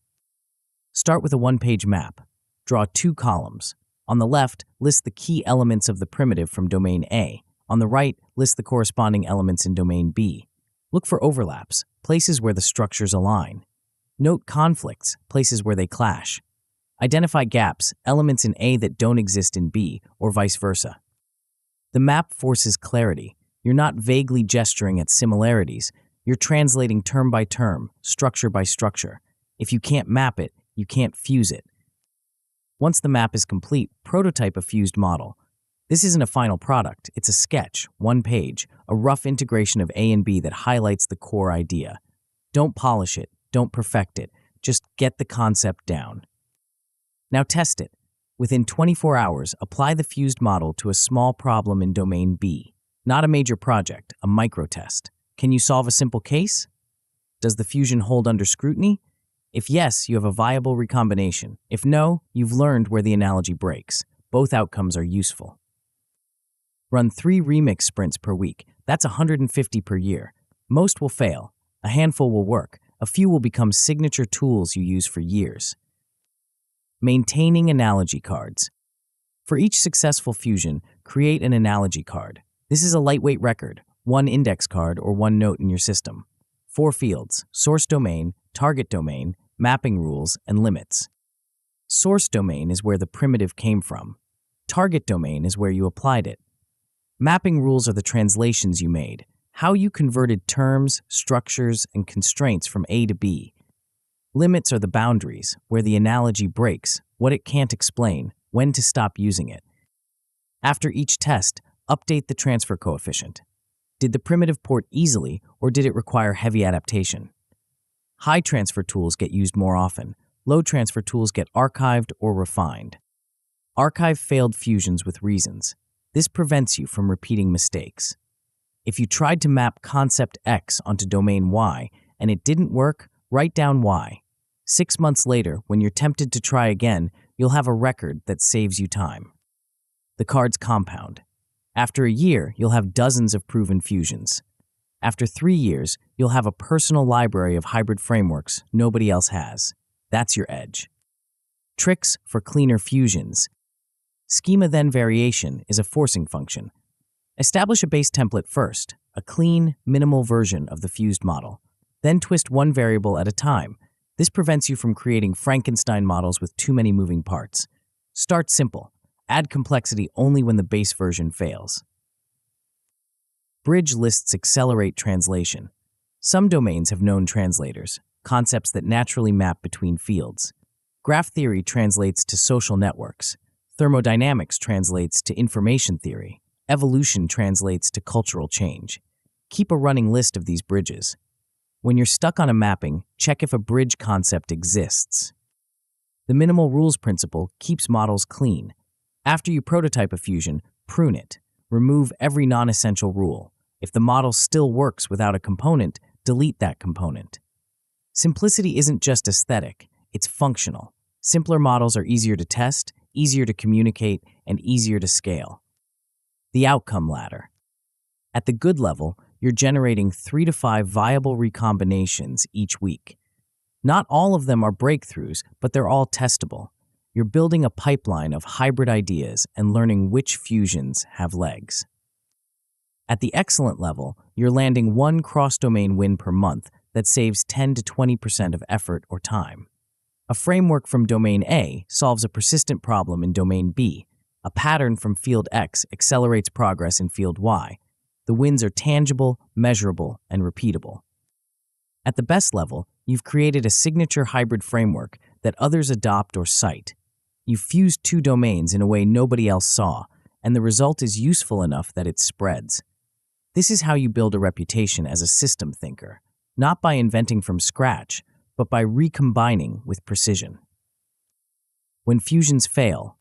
Start with a 1-page map. Draw 2 columns. On the left, list the key elements of the primitive from domain A. On the right, list the corresponding elements in domain B. Look for overlaps, places where the structures align. Note conflicts, places where they clash. Identify gaps, elements in A that don't exist in B, or vice versa. The map forces clarity. You're not vaguely gesturing at similarities. You're translating term by term, structure by structure. If you can't map it, you can't fuse it. Once the map is complete, prototype a fused model. This isn't a final product, it's a sketch, 1 page, a rough integration of A and B that highlights the core idea. Don't polish it, don't perfect it, just get the concept down. Now test it. Within 24 hours, apply the fused model to a small problem in domain B. Not a major project, a micro-test. Can you solve a simple case? Does the fusion hold under scrutiny? If yes, you have a viable recombination. If no, you've learned where the analogy breaks. Both outcomes are useful. Run 3 remix sprints per week. That's 150 per year. Most will fail. A handful will work. A few will become signature tools you use for years. Maintaining analogy cards. For each successful fusion, create an analogy card. This is a lightweight record, 1 index card or 1 note in your system. 4 fields: source domain, target domain, mapping rules, and limits. Source domain is where the primitive came from. Target domain is where you applied it. Mapping rules are the translations you made, how you converted terms, structures, and constraints from A to B. Limits are the boundaries, where the analogy breaks, what it can't explain, when to stop using it. After each test, update the transfer coefficient. Did the primitive port easily, or did it require heavy adaptation? High transfer tools get used more often. Low transfer tools get archived or refined. Archive failed fusions with reasons. This prevents you from repeating mistakes. If you tried to map concept X onto domain Y and it didn't work, write down Y. 6 months later, when you're tempted to try again, you'll have a record that saves you time. The cards compound. After a year, you'll have dozens of proven fusions. After 3 years, you'll have a personal library of hybrid frameworks nobody else has. That's your edge. Tricks for cleaner fusions. Schema then variation is a forcing function. Establish a base template first, a clean, minimal version of the fused model. Then twist 1 variable at a time. This prevents you from creating Frankenstein models with too many moving parts. Start simple. Add complexity only when the base version fails. Bridge lists accelerate translation. Some domains have known translators, concepts that naturally map between fields. Graph theory translates to social networks. Thermodynamics translates to information theory. Evolution translates to cultural change. Keep a running list of these bridges. When you're stuck on a mapping, check if a bridge concept exists. The minimal rules principle keeps models clean. After you prototype a fusion, prune it. Remove every non-essential rule. If the model still works without a component, delete that component. Simplicity isn't just aesthetic, it's functional. Simpler models are easier to test, easier to communicate, and easier to scale. The outcome ladder. At the good level, you're generating 3 to 5 viable recombinations each week. Not all of them are breakthroughs, but they're all testable. You're building a pipeline of hybrid ideas and learning which fusions have legs. At the excellent level, you're landing 1 cross-domain win per month that saves 10 to 20% of effort or time. A framework from domain A solves a persistent problem in domain B. A pattern from field X accelerates progress in field Y. The wins are tangible, measurable, and repeatable. At the best level, you've created a signature hybrid framework that others adopt or cite. You've fused 2 domains in a way nobody else saw, and the result is useful enough that it spreads. This is how you build a reputation as a system thinker, not by inventing from scratch, but by recombining with precision. When fusions fail,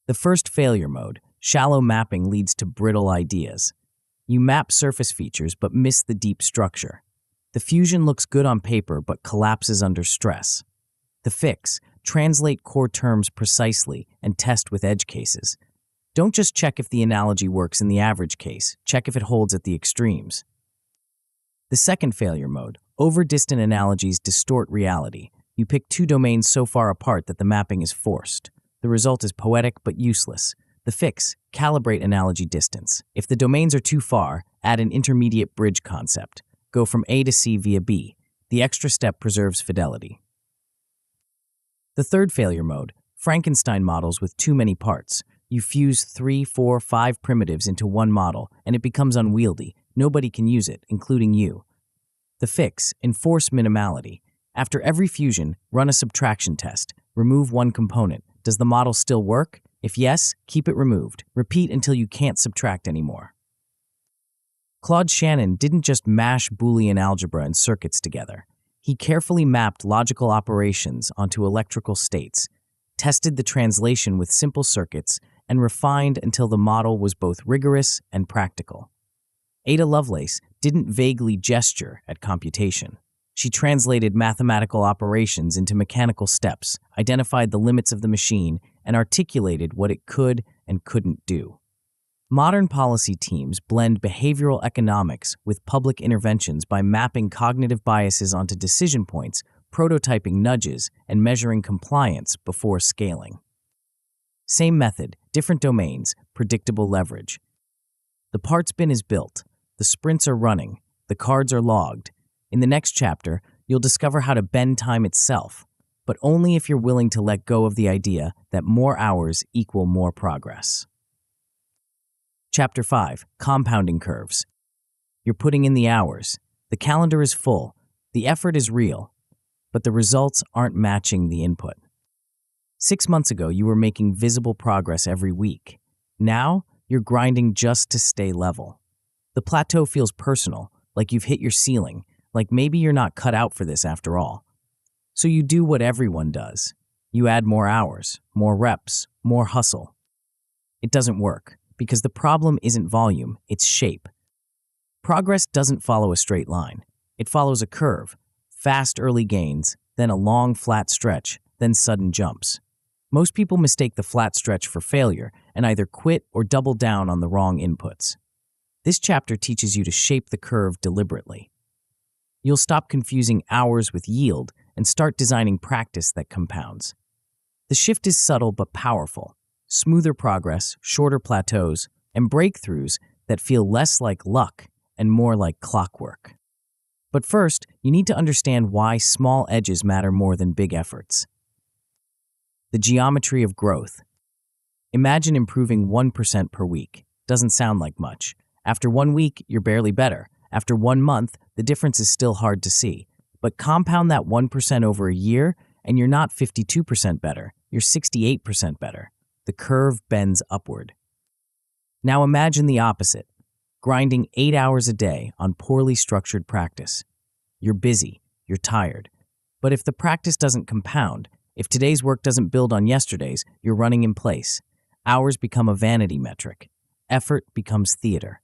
the first failure mode, shallow mapping, leads to brittle ideas. You map surface features but miss the deep structure. The fusion looks good on paper but collapses under stress. The fix, translate core terms precisely and test with edge cases. Don't just check if the analogy works in the average case, check if it holds at the extremes. The second failure mode, over-distant analogies distort reality. You pick 2 domains so far apart that the mapping is forced. The result is poetic but useless. The fix, calibrate analogy distance. If the domains are too far, add an intermediate bridge concept. Go from A to C via B. The extra step preserves fidelity. The third failure mode, Frankenstein models with too many parts. You fuse 3, 4, 5 primitives into one model, and it becomes unwieldy. Nobody can use it, including you. The fix, enforce minimality. After every fusion, run a subtraction test. Remove 1 component. Does the model still work? If yes, keep it removed. Repeat until you can't subtract anymore. Claude Shannon didn't just mash Boolean algebra and circuits together. He carefully mapped logical operations onto electrical states, tested the translation with simple circuits, and refined until the model was both rigorous and practical. Ada Lovelace didn't vaguely gesture at computation. She translated mathematical operations into mechanical steps, identified the limits of the machine, and articulated what it could and couldn't do. Modern policy teams blend behavioral economics with public interventions by mapping cognitive biases onto decision points, prototyping nudges, and measuring compliance before scaling. Same method, different domains, predictable leverage. The parts bin is built, the sprints are running, the cards are logged. In the next chapter, you'll discover how to bend time itself, but only if you're willing to let go of the idea that more hours equal more progress. Chapter 5, Compounding Curves. You're putting in the hours. The calendar is full. The effort is real. But the results aren't matching the input. 6 months ago, you were making visible progress every week. Now, you're grinding just to stay level. The plateau feels personal, like you've hit your ceiling, like maybe you're not cut out for this after all. So you do what everyone does. You add more hours, more reps, more hustle. It doesn't work, because the problem isn't volume, it's shape. Progress doesn't follow a straight line. It follows a curve, fast early gains, then a long flat stretch, then sudden jumps. Most people mistake the flat stretch for failure and either quit or double down on the wrong inputs. This chapter teaches you to shape the curve deliberately. You'll stop confusing hours with yield and start designing practice that compounds. The shift is subtle but powerful. Smoother progress, shorter plateaus, and breakthroughs that feel less like luck and more like clockwork. But first, you need to understand why small edges matter more than big efforts. The geometry of growth. Imagine improving 1% per week. Doesn't sound like much. After 1 week, you're barely better. After 1 month, the difference is still hard to see. But compound that 1% over a year, and you're not 52% better. You're 68% better. The curve bends upward. Now imagine the opposite. Grinding 8 hours a day on poorly structured practice. You're busy. You're tired. But if the practice doesn't compound, if today's work doesn't build on yesterday's, you're running in place. Hours become a vanity metric. Effort becomes theater.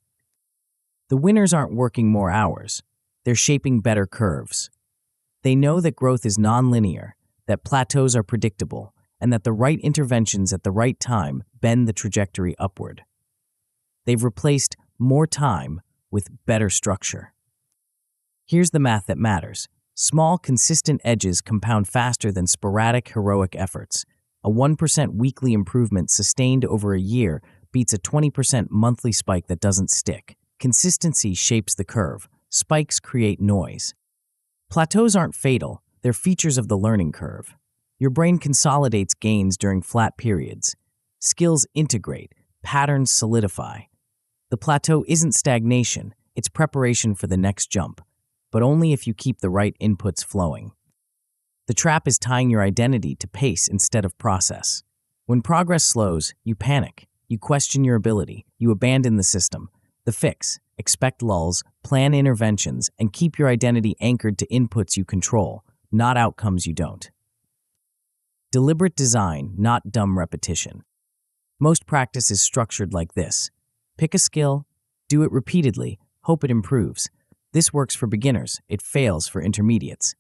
The winners aren't working more hours. They're shaping better curves. They know that growth is nonlinear, that plateaus are predictable, and that the right interventions at the right time bend the trajectory upward. They've replaced more time with better structure. Here's the math that matters. Small, consistent edges compound faster than sporadic, heroic efforts. A 1% weekly improvement sustained over a year beats a 20% monthly spike that doesn't stick. Consistency shapes the curve. Spikes create noise. Plateaus aren't fatal. They're features of the learning curve. Your brain consolidates gains during flat periods. Skills integrate. Patterns solidify. The plateau isn't stagnation. It's preparation for the next jump, but only if you keep the right inputs flowing. The trap is tying your identity to pace instead of process. When progress slows, you panic. You question your ability. You abandon the system. The fix: expect lulls, plan interventions, and keep your identity anchored to inputs you control, not outcomes you don't. Deliberate design, not dumb repetition. Most practice is structured like this. Pick a skill, do it repeatedly, hope it improves. This works for beginners, it fails for intermediates.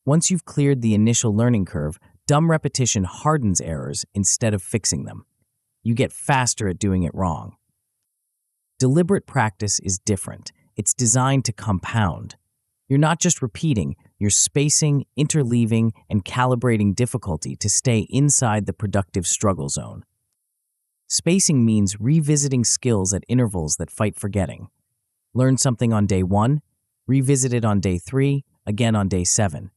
Once you've cleared the initial learning curve, dumb repetition hardens errors instead of fixing them. You get faster at doing it wrong. Deliberate practice is different. It's designed to compound. You're not just repeating, you're spacing, interleaving, and calibrating difficulty to stay inside the productive struggle zone. Spacing means revisiting skills at intervals that fight forgetting. Learn something on day 1, revisit it on day 3, again on day 7.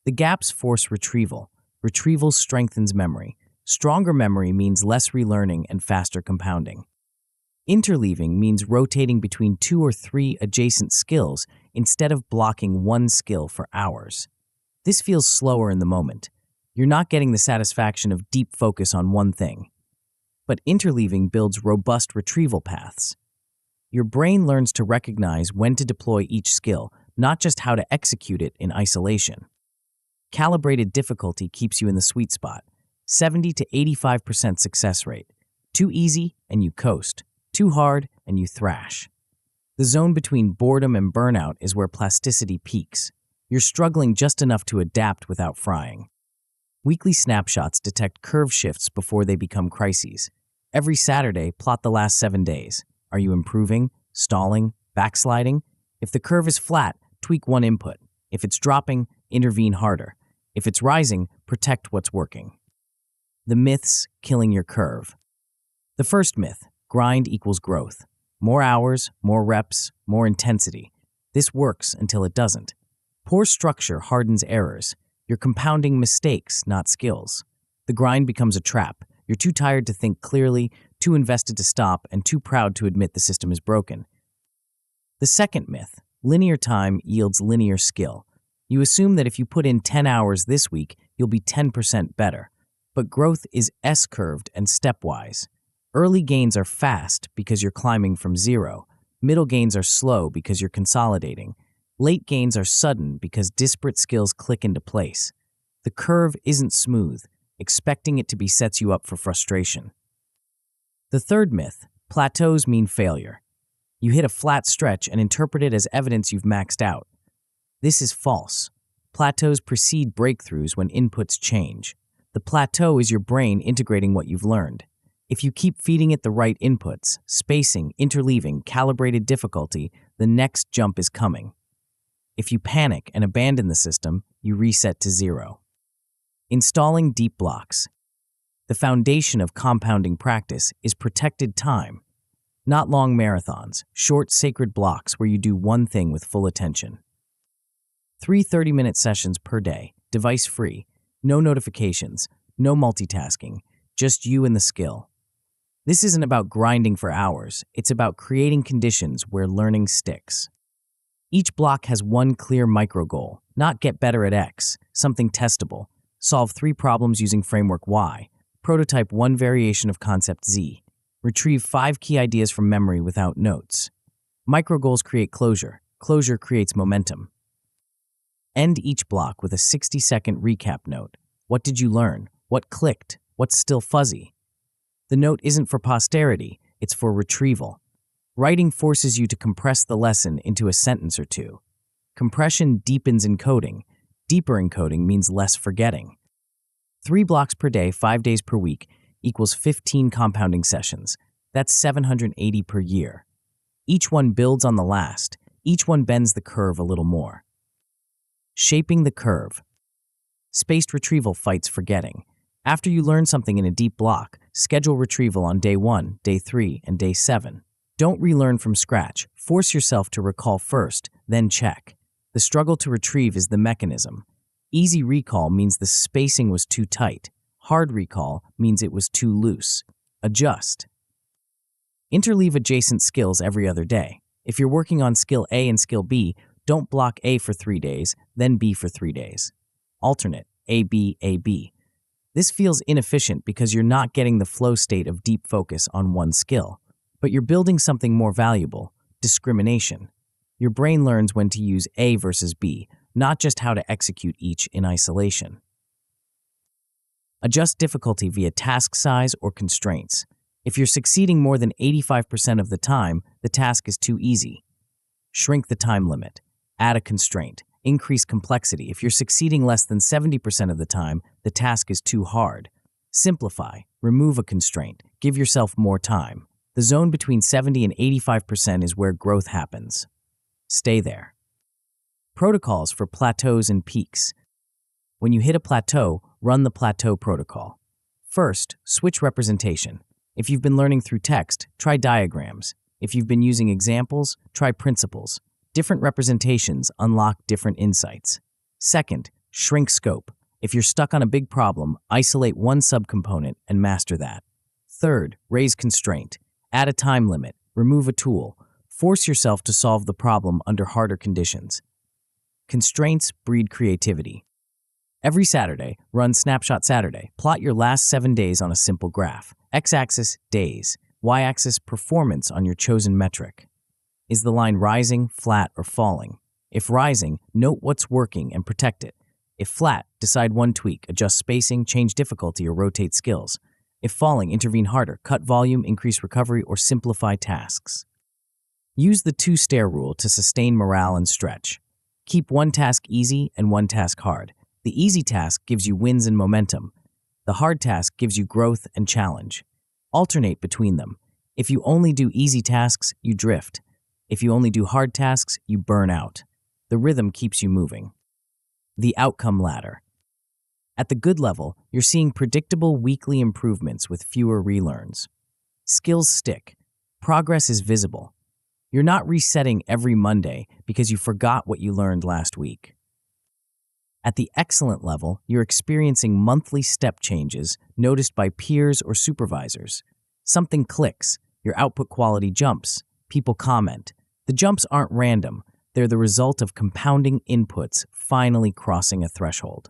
The gaps force retrieval. Retrieval strengthens memory. Stronger memory means less relearning and faster compounding. Interleaving means rotating between 2 or 3 adjacent skills instead of blocking one skill for hours. This feels slower in the moment. You're not getting the satisfaction of deep focus on one thing. But interleaving builds robust retrieval paths. Your brain learns to recognize when to deploy each skill, not just how to execute it in isolation. Calibrated difficulty keeps you in the sweet spot. 70 to 85% success rate. Too easy and you coast. Too hard and you thrash. The zone between boredom and burnout is where plasticity peaks. You're struggling just enough to adapt without frying. Weekly snapshots detect curve shifts before they become crises. Every Saturday, plot the last 7 days. Are you improving, stalling, backsliding? If the curve is flat, tweak one input. If it's dropping, intervene harder. If it's rising, protect what's working. The myths killing your curve. The first myth: grind equals growth. More hours, more reps, more intensity. This works until it doesn't. Poor structure hardens errors. You're compounding mistakes, not skills. The grind becomes a trap. You're too tired to think clearly, too invested to stop, and too proud to admit the system is broken. The second myth: linear time yields linear skill. You assume that if you put in 10 hours this week, you'll be 10% better. But growth is S-curved and stepwise. Early gains are fast because you're climbing from zero. Middle gains are slow because you're consolidating. Late gains are sudden because disparate skills click into place. The curve isn't smooth. Expecting it to be sets you up for frustration. The third myth: plateaus mean failure. You hit a flat stretch and interpret it as evidence you've maxed out. This is false. Plateaus precede breakthroughs when inputs change. The plateau is your brain integrating what you've learned. If you keep feeding it the right inputs, spacing, interleaving, calibrated difficulty, the next jump is coming. If you panic and abandon the system, you reset to zero. Installing deep blocks. The foundation of compounding practice is protected time. Not long marathons, short sacred blocks where you do one thing with full attention. 3 30-minute sessions per day, device-free, no notifications, no multitasking, just you and the skill. This isn't about grinding for hours, it's about creating conditions where learning sticks. Each block has one clear micro goal, not get better at X, something testable, solve 3 problems using framework Y, prototype 1 variation of concept Z, retrieve 5 key ideas from memory without notes. Micro goals create closure, closure creates momentum. End each block with a 60-second recap note. What did you learn? What clicked? What's still fuzzy? The note isn't for posterity, it's for retrieval. Writing forces you to compress the lesson into a sentence or two. Compression deepens encoding. Deeper encoding means less forgetting. 3 blocks per day, 5 days per week, equals 15 compounding sessions. That's 780 per year. Each one builds on the last. Each one bends the curve a little more. Shaping the curve. Spaced retrieval fights forgetting. After you learn something in a deep block, schedule retrieval on day 1, day 3, and day 7. Don't relearn from scratch. Force yourself to recall first, then check. The struggle to retrieve is the mechanism. Easy recall means the spacing was too tight. Hard recall means it was too loose. Adjust. Interleave adjacent skills every other day. If you're working on skill A and skill B, don't block A for 3 days, then B for 3 days. Alternate, A, B, A, B. This feels inefficient because you're not getting the flow state of deep focus on one skill. But you're building something more valuable, discrimination. Your brain learns when to use A versus B, not just how to execute each in isolation. Adjust difficulty via task size or constraints. If you're succeeding more than 85% of the time, the task is too easy. Shrink the time limit. Add a constraint. Increase complexity. If you're succeeding less than 70% of the time, the task is too hard. Simplify. Remove a constraint. Give yourself more time. The zone between 70 and 85% is where growth happens. Stay there. Protocols for plateaus and peaks. When you hit a plateau, run the plateau protocol. First, switch representation. If you've been learning through text, try diagrams. If you've been using examples, try principles. Different representations unlock different insights. Second, shrink scope. If you're stuck on a big problem, isolate one subcomponent and master that. Third, raise constraint. Add a time limit. Remove a tool. Force yourself to solve the problem under harder conditions. Constraints breed creativity. Every Saturday, run Snapshot Saturday. Plot your last 7 days on a simple graph. X-axis, days. Y-axis, performance on your chosen metric. Is the line rising, flat, or falling? If rising, note what's working and protect it. If flat, decide one tweak, adjust spacing, change difficulty, or rotate skills. If falling, intervene harder, cut volume, increase recovery, or simplify tasks. Use the 2-stair rule to sustain morale and stretch. Keep one task easy and one task hard. The easy task gives you wins and momentum. The hard task gives you growth and challenge. Alternate between them. If you only do easy tasks, you drift. If you only do hard tasks, you burn out. The rhythm keeps you moving. The outcome ladder. At the good level, you're seeing predictable weekly improvements with fewer relearns. Skills stick. Progress is visible. You're not resetting every Monday because you forgot what you learned last week. At the excellent level, you're experiencing monthly step changes noticed by peers or supervisors. Something clicks, your output quality jumps, people comment. The jumps aren't random, they're the result of compounding inputs finally crossing a threshold.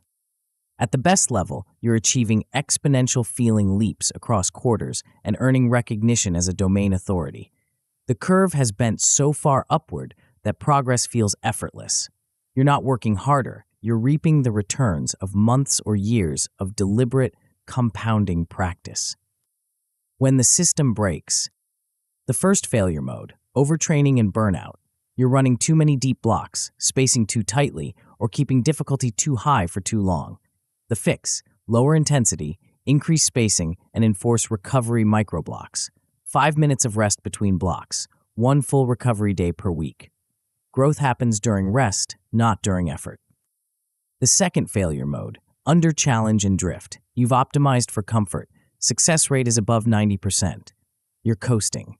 At the best level, you're achieving exponential feeling leaps across quarters and earning recognition as a domain authority. The curve has bent so far upward that progress feels effortless. You're not working harder, you're reaping the returns of months or years of deliberate, compounding practice. When the system breaks. The first failure mode, overtraining and burnout. You're running too many deep blocks, spacing too tightly, or keeping difficulty too high for too long. The fix, lower intensity, increase spacing, and enforce recovery microblocks. 5 minutes of rest between blocks, 1 full recovery day per week. Growth happens during rest, not during effort. The second failure mode, under challenge and drift. You've optimized for comfort. Success rate is above 90%. You're coasting.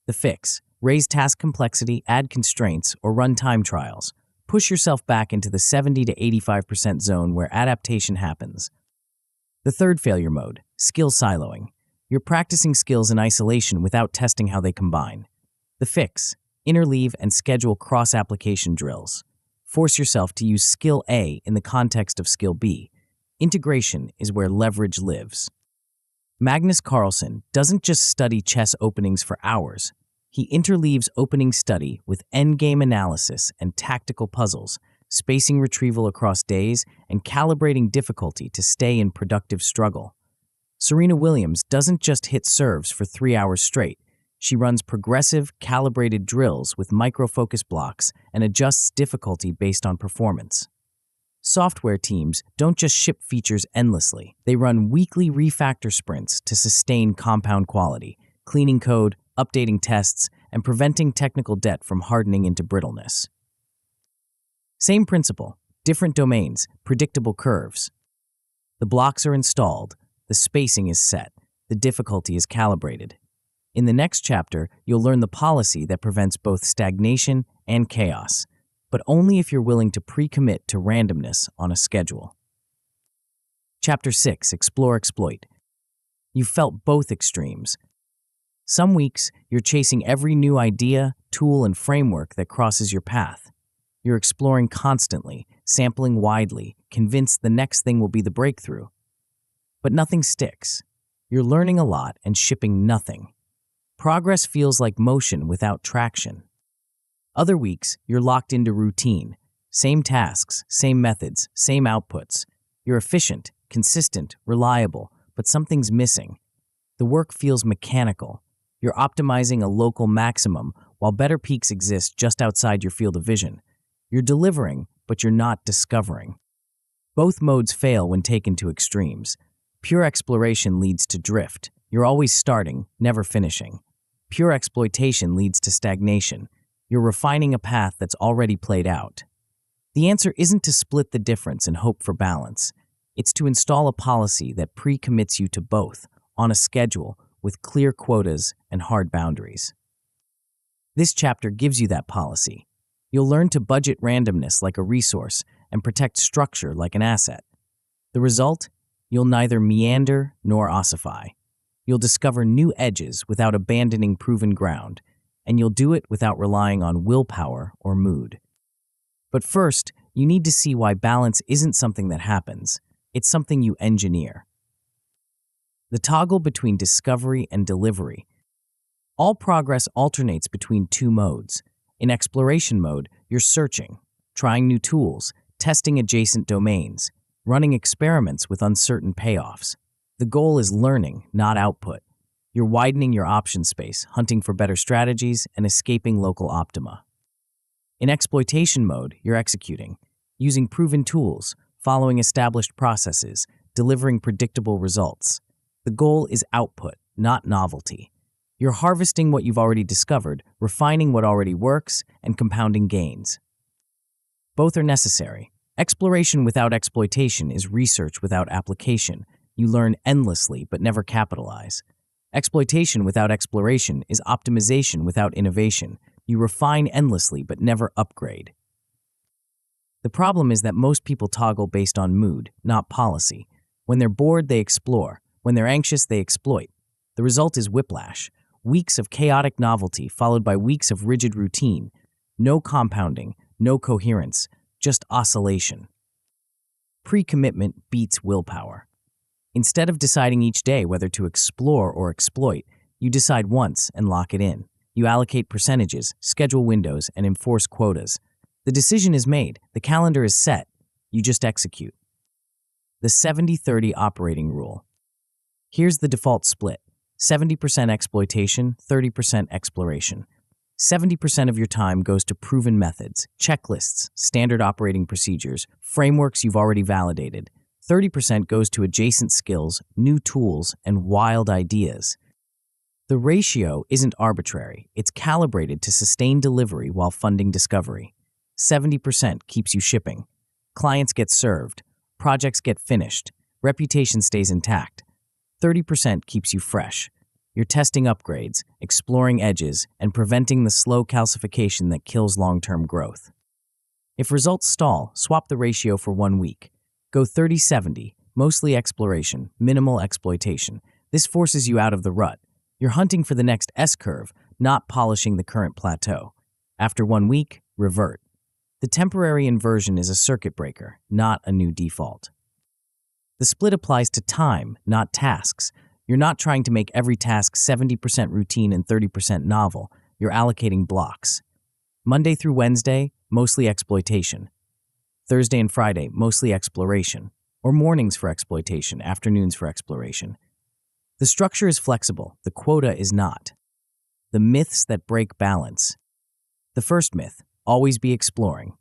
The fix, raise task complexity, add constraints, or run time trials. Push yourself back into the 70 to 85% zone where adaptation happens. The third failure mode, skill siloing. You're practicing skills in isolation without testing how they combine. The fix: interleave and schedule cross-application drills. Force yourself to use skill A in the context of skill B. Integration is where leverage lives. Magnus Carlsen doesn't just study chess openings for hours. He interleaves opening study with endgame analysis and tactical puzzles, spacing retrieval across days, and calibrating difficulty to stay in productive struggle. Serena Williams doesn't just hit serves for 3 hours straight. She runs progressive, calibrated drills with micro-focus blocks and adjusts difficulty based on performance. Software teams don't just ship features endlessly. They run weekly refactor sprints to sustain compound quality, cleaning code, updating tests, and preventing technical debt from hardening into brittleness. Same principle, different domains, predictable curves. The blocks are installed, the spacing is set, the difficulty is calibrated. In the next chapter, you'll learn the policy that prevents both stagnation and chaos, but only if you're willing to pre-commit to randomness on a schedule. Chapter 6, Explore Exploit. You've felt both extremes. Some weeks, you're chasing every new idea, tool, and framework that crosses your path. You're exploring constantly, sampling widely, convinced the next thing will be the breakthrough. But nothing sticks. You're learning a lot and shipping nothing. Progress feels like motion without traction. Other weeks, you're locked into routine. Same tasks, same methods, same outputs. You're efficient, consistent, reliable, but something's missing. The work feels mechanical. You're optimizing a local maximum while better peaks exist just outside your field of vision. You're delivering, but you're not discovering. Both modes fail when taken to extremes. Pure exploration leads to drift. You're always starting, never finishing. Pure exploitation leads to stagnation. You're refining a path that's already played out. The answer isn't to split the difference and hope for balance. It's to install a policy that pre-commits you to both, on a schedule, with clear quotas and hard boundaries. This chapter gives you that policy. You'll learn to budget randomness like a resource and protect structure like an asset. The result? You'll neither meander nor ossify. You'll discover new edges without abandoning proven ground, and you'll do it without relying on willpower or mood. But first, you need to see why balance isn't something that happens. It's something you engineer. The toggle between discovery and delivery. All progress alternates between two modes. In exploration mode, you're searching, trying new tools, testing adjacent domains, running experiments with uncertain payoffs. The goal is learning, not output. You're widening your option space, hunting for better strategies, and escaping local optima. In exploitation mode, you're executing, using proven tools, following established processes, delivering predictable results. The goal is output, not novelty. You're harvesting what you've already discovered, refining what already works, and compounding gains. Both are necessary. Exploration without exploitation is research without application. You learn endlessly but never capitalize. Exploitation without exploration is optimization without innovation. You refine endlessly but never upgrade. The problem is that most people toggle based on mood, not policy. When they're bored, they explore. When they're anxious, they exploit. The result is whiplash. Weeks of chaotic novelty followed by weeks of rigid routine. No compounding, no coherence, just oscillation. Pre-commitment beats willpower. Instead of deciding each day whether to explore or exploit, you decide once and lock it in. You allocate percentages, schedule windows, and enforce quotas. The decision is made, the calendar is set, you just execute. The 70-30 operating rule. Here's the default split: 70% exploitation, 30% exploration. 70% of your time goes to proven methods, checklists, standard operating procedures, frameworks you've already validated. 30% goes to adjacent skills, new tools, and wild ideas. The ratio isn't arbitrary. It's calibrated to sustain delivery while funding discovery. 70% keeps you shipping. Clients get served. Projects get finished. Reputation stays intact. 30% keeps you fresh. You're testing upgrades, exploring edges, and preventing the slow calcification that kills long-term growth. If results stall, swap the ratio for 1 week. Go 30-70, mostly exploration, minimal exploitation. This forces you out of the rut. You're hunting for the next S-curve, not polishing the current plateau. After 1 week, revert. The temporary inversion is a circuit breaker, not a new default. The split applies to time, not tasks. You're not trying to make every task 70% routine and 30% novel. You're allocating blocks. Monday through Wednesday, mostly exploitation. Thursday and Friday, mostly exploration. Or mornings for exploitation, afternoons for exploration. The structure is flexible, the quota is not. The myths that break balance. The first myth, always be exploring.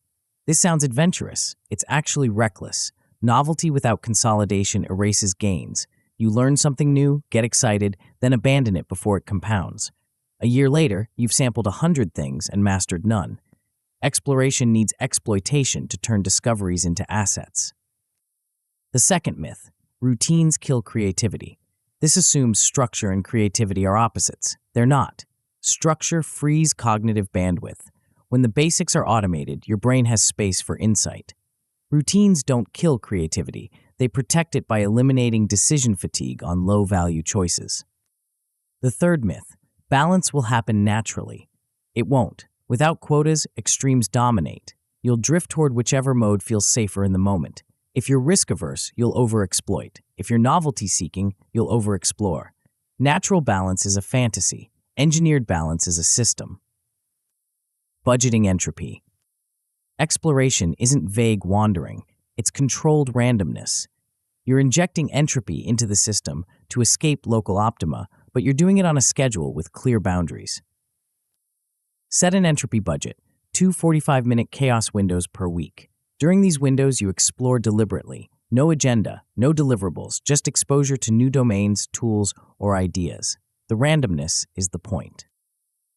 This sounds adventurous. It's actually reckless. Novelty without consolidation erases gains. You learn something new, get excited, then abandon it before it compounds. A year later, you've sampled 100 things and mastered none. Exploration needs exploitation to turn discoveries into assets. The second myth, routines kill creativity. This assumes structure and creativity are opposites. They're not. Structure frees cognitive bandwidth. When the basics are automated, your brain has space for insight. Routines don't kill creativity. They protect it by eliminating decision fatigue on low-value choices. The third myth, balance will happen naturally. It won't. Without quotas, extremes dominate. You'll drift toward whichever mode feels safer in the moment. If you're risk-averse, you'll overexploit. If you're novelty-seeking, you'll overexplore. Natural balance is a fantasy. Engineered balance is a system. Budgeting entropy. Exploration isn't vague wandering. It's controlled randomness. You're injecting entropy into the system to escape local optima, but you're doing it on a schedule with clear boundaries. Set an entropy budget, 2 45-minute chaos windows per week. During these windows, you explore deliberately. No agenda, no deliverables, just exposure to new domains, tools, or ideas. The randomness is the point.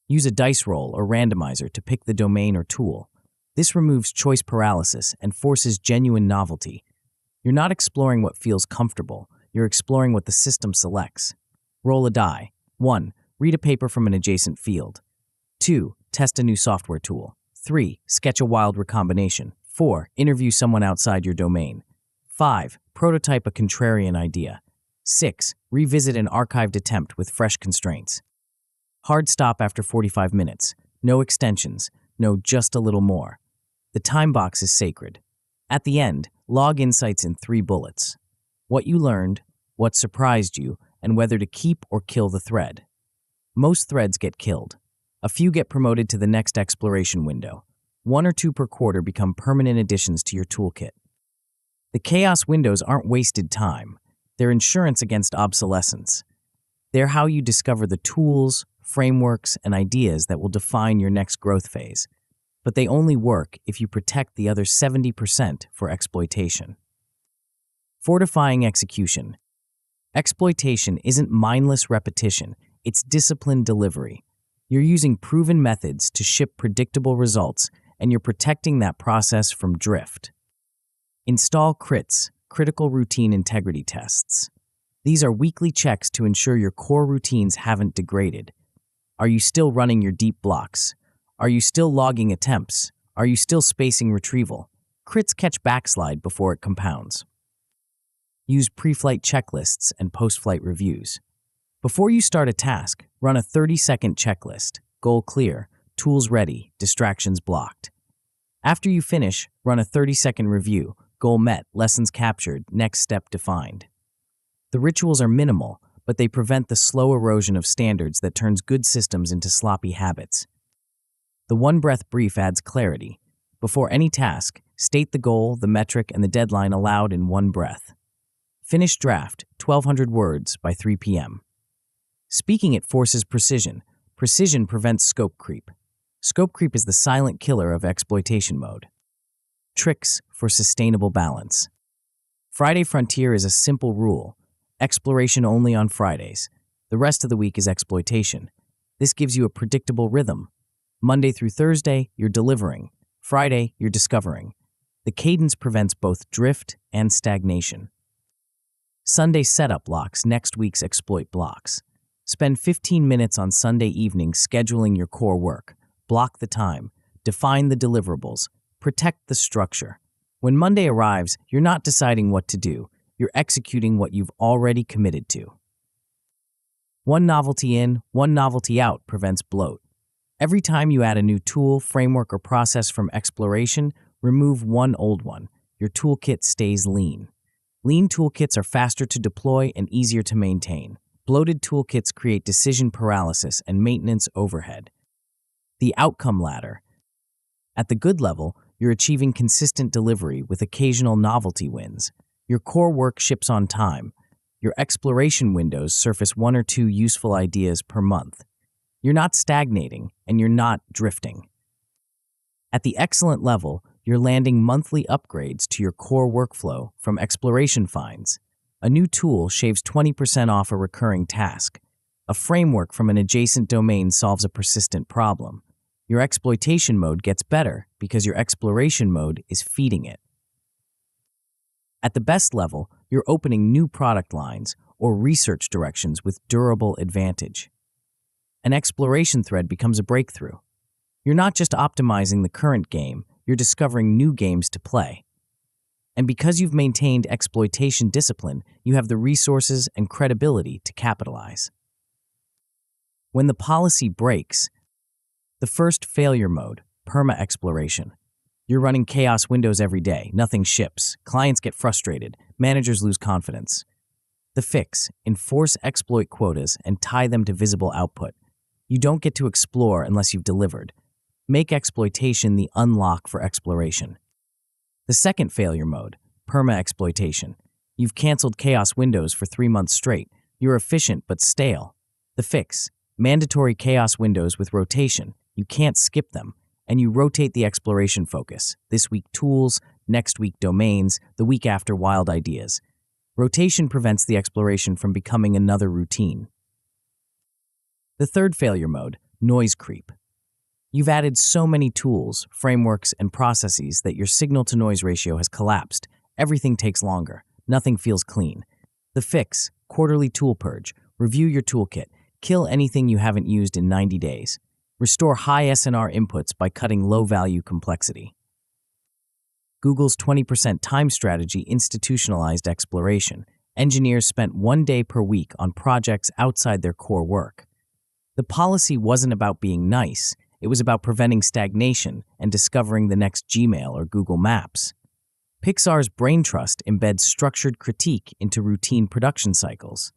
Use a dice roll or randomizer to pick the domain or tool. This removes choice paralysis and forces genuine novelty. You're not exploring what feels comfortable. You're exploring what the system selects. Roll a die. 1. Read a paper from an adjacent field. 2. Test a new software tool. 3. Sketch a wild recombination. 4. Interview someone outside your domain. 5. Prototype a contrarian idea. 6. Revisit an archived attempt with fresh constraints. Hard stop after 45 minutes. No extensions. No just a little more. The time box is sacred. At the end, log insights in 3 bullets. What you learned, what surprised you, and whether to keep or kill the thread. Most threads get killed. A few get promoted to the next exploration window. 1 or 2 per quarter become permanent additions to your toolkit. The chaos windows aren't wasted time. They're insurance against obsolescence. They're how you discover the tools, frameworks, and ideas that will define your next growth phase. But they only work if you protect the other 70% for exploitation. Fortifying execution. Exploitation isn't mindless repetition, it's disciplined delivery. You're using proven methods to ship predictable results, and you're protecting that process from drift. Install crits, critical routine integrity tests. These are weekly checks to ensure your core routines haven't degraded. Are you still running your deep blocks? Are you still logging attempts? Are you still spacing retrieval? Crits catch backslide before it compounds. Use pre-flight checklists and post-flight reviews. Before you start a task, run a 30-second checklist. Goal clear, tools ready, distractions blocked. After you finish, run a 30-second review. Goal met, lessons captured, next step defined. The rituals are minimal, but they prevent the slow erosion of standards that turns good systems into sloppy habits. The one-breath brief adds clarity. Before any task, state the goal, the metric, and the deadline aloud in one breath. Finish draft, 1,200 words by 3 p.m. Speaking it forces precision. Precision prevents scope creep. Scope creep is the silent killer of exploitation mode. Tricks for sustainable balance. Friday Frontier is a simple rule. Exploration only on Fridays. The rest of the week is exploitation. This gives you a predictable rhythm. Monday through Thursday, you're delivering. Friday, you're discovering. The cadence prevents both drift and stagnation. Sunday setup blocks next week's exploit blocks. Spend 15 minutes on Sunday evening scheduling your core work. Block the time. Define the deliverables. Protect the structure. When Monday arrives, you're not deciding what to do. You're executing what you've already committed to. One novelty in, one novelty out prevents bloat. Every time you add a new tool, framework, or process from exploration, remove one old one. Your toolkit stays lean. Lean toolkits are faster to deploy and easier to maintain. Bloated toolkits create decision paralysis and maintenance overhead. The outcome ladder. At the good level, you're achieving consistent delivery with occasional novelty wins. Your core work ships on time. Your exploration windows surface 1 or 2 useful ideas per month. You're not stagnating, and you're not drifting. At the excellent level, you're landing monthly upgrades to your core workflow from exploration finds. A new tool shaves 20% off a recurring task. A framework from an adjacent domain solves a persistent problem. Your exploitation mode gets better because your exploration mode is feeding it. At the best level, you're opening new product lines or research directions with durable advantage. An exploration thread becomes a breakthrough. You're not just optimizing the current game, you're discovering new games to play. And because you've maintained exploitation discipline, you have the resources and credibility to capitalize. When the policy breaks, the first failure mode, perma-exploration. You're running chaos windows every day, nothing ships, clients get frustrated, managers lose confidence. The fix, enforce exploit quotas and tie them to visible output. You don't get to explore unless you've delivered. Make exploitation the unlock for exploration. The second failure mode, perma-exploitation. You've canceled chaos windows for 3 months straight. You're efficient but stale. The fix, mandatory chaos windows with rotation. You can't skip them, and you rotate the exploration focus. This week tools, next week domains, the week after wild ideas. Rotation prevents the exploration from becoming another routine. The third failure mode, noise creep. You've added so many tools, frameworks, and processes that your signal-to-noise ratio has collapsed. Everything takes longer. Nothing feels clean. The fix, quarterly tool purge. Review your toolkit. Kill anything you haven't used in 90 days. Restore high SNR inputs by cutting low-value complexity. Google's 20% time strategy institutionalized exploration. Engineers spent 1 day per week on projects outside their core work. The policy wasn't about being nice. It was about preventing stagnation and discovering the next Gmail or Google Maps. Pixar's Brain Trust embeds structured critique into routine production cycles.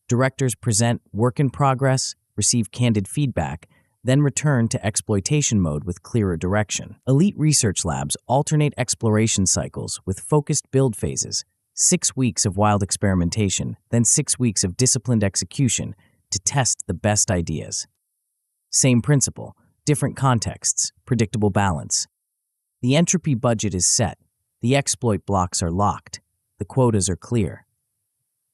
Directors present work in progress, receive candid feedback, then return to exploitation mode with clearer direction. Elite research labs alternate exploration cycles with focused build phases, 6 weeks of wild experimentation, then 6 weeks of disciplined execution to test the best ideas. Same principle, different contexts, predictable balance. The entropy budget is set, the exploit blocks are locked, the quotas are clear.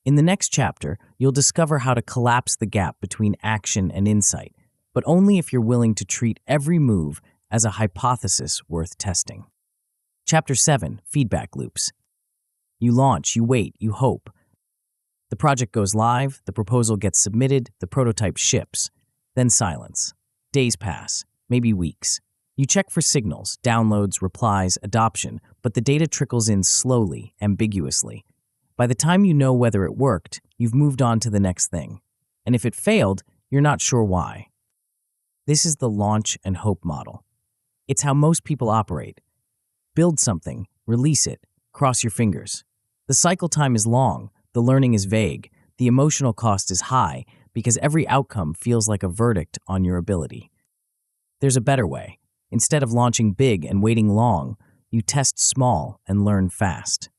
In the next chapter, you'll discover how to collapse the gap between action and insight, but only if you're willing to treat every move as a hypothesis worth testing. Chapter 7, Feedback Loops. You launch, you wait, you hope. The project goes live, the proposal gets submitted, the prototype ships. Then silence. Days pass, maybe weeks. You check for signals, downloads, replies, adoption, but the data trickles in slowly, ambiguously. By the time you know whether it worked, you've moved on to the next thing. And if it failed, you're not sure why. This is the launch and hope model. It's how most people operate. Build something, release it, cross your fingers. The cycle time is long, the learning is vague, the emotional cost is high because every outcome feels like a verdict on your ability. There's a better way. Instead of launching big and waiting long, you test small and learn fast.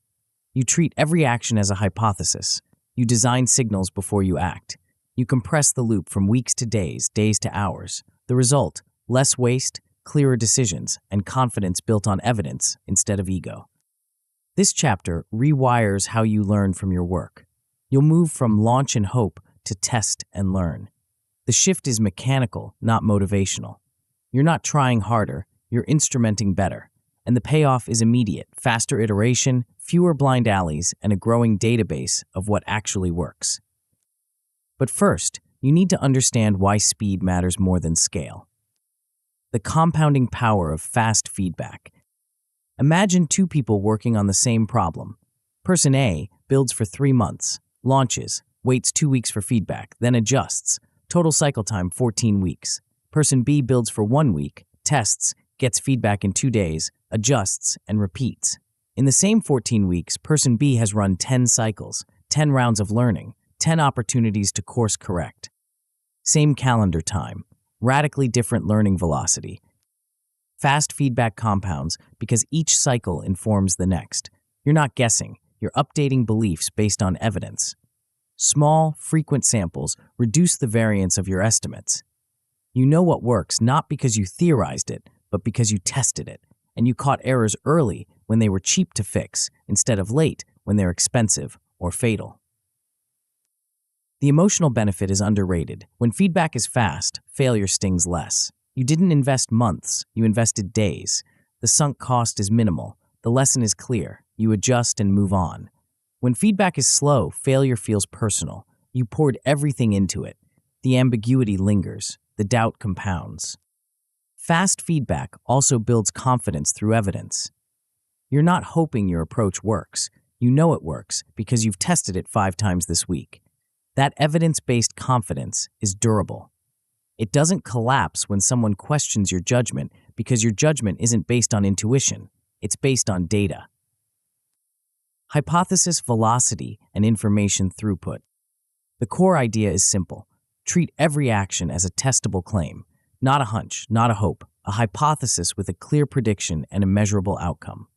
You treat every action as a hypothesis. You design signals before you act. You compress the loop from weeks to days, days to hours. The result, less waste, clearer decisions, and confidence built on evidence instead of ego. This chapter rewires how you learn from your work. You'll move from launch and hope to test and learn. The shift is mechanical, not motivational. You're not trying harder, you're instrumenting better. And the payoff is immediate, faster iteration, fewer blind alleys, and a growing database of what actually works. But first, you need to understand why speed matters more than scale. The compounding power of fast feedback. Imagine 2 people working on the same problem. Person A builds for 3 months, launches, waits 2 weeks for feedback, then adjusts. Total cycle time 14 weeks. Person B builds for 1 week, tests, gets feedback in 2 days, adjusts, and repeats. In the same 14 weeks, person B has run 10 cycles, 10 rounds of learning, 10 opportunities to course correct. Same calendar time, radically different learning velocity. Fast feedback compounds because each cycle informs the next. You're not guessing, you're updating beliefs based on evidence. Small, frequent samples reduce the variance of your estimates. You know what works not because you theorized it, but because you tested it, and you caught errors early when they were cheap to fix instead of late when they're expensive or fatal. The emotional benefit is underrated. When feedback is fast, failure stings less. You didn't invest months, you invested days. The sunk cost is minimal. The lesson is clear. You adjust and move on. When feedback is slow, failure feels personal. You poured everything into it. The ambiguity lingers. The doubt compounds. Fast feedback also builds confidence through evidence. You're not hoping your approach works. You know it works because you've tested it 5 times this week. That evidence-based confidence is durable. It doesn't collapse when someone questions your judgment because your judgment isn't based on intuition. It's based on data. Hypothesis velocity and information throughput. The core idea is simple. Treat every action as a testable claim, not a hunch, not a hope, a hypothesis with a clear prediction and a measurable outcome.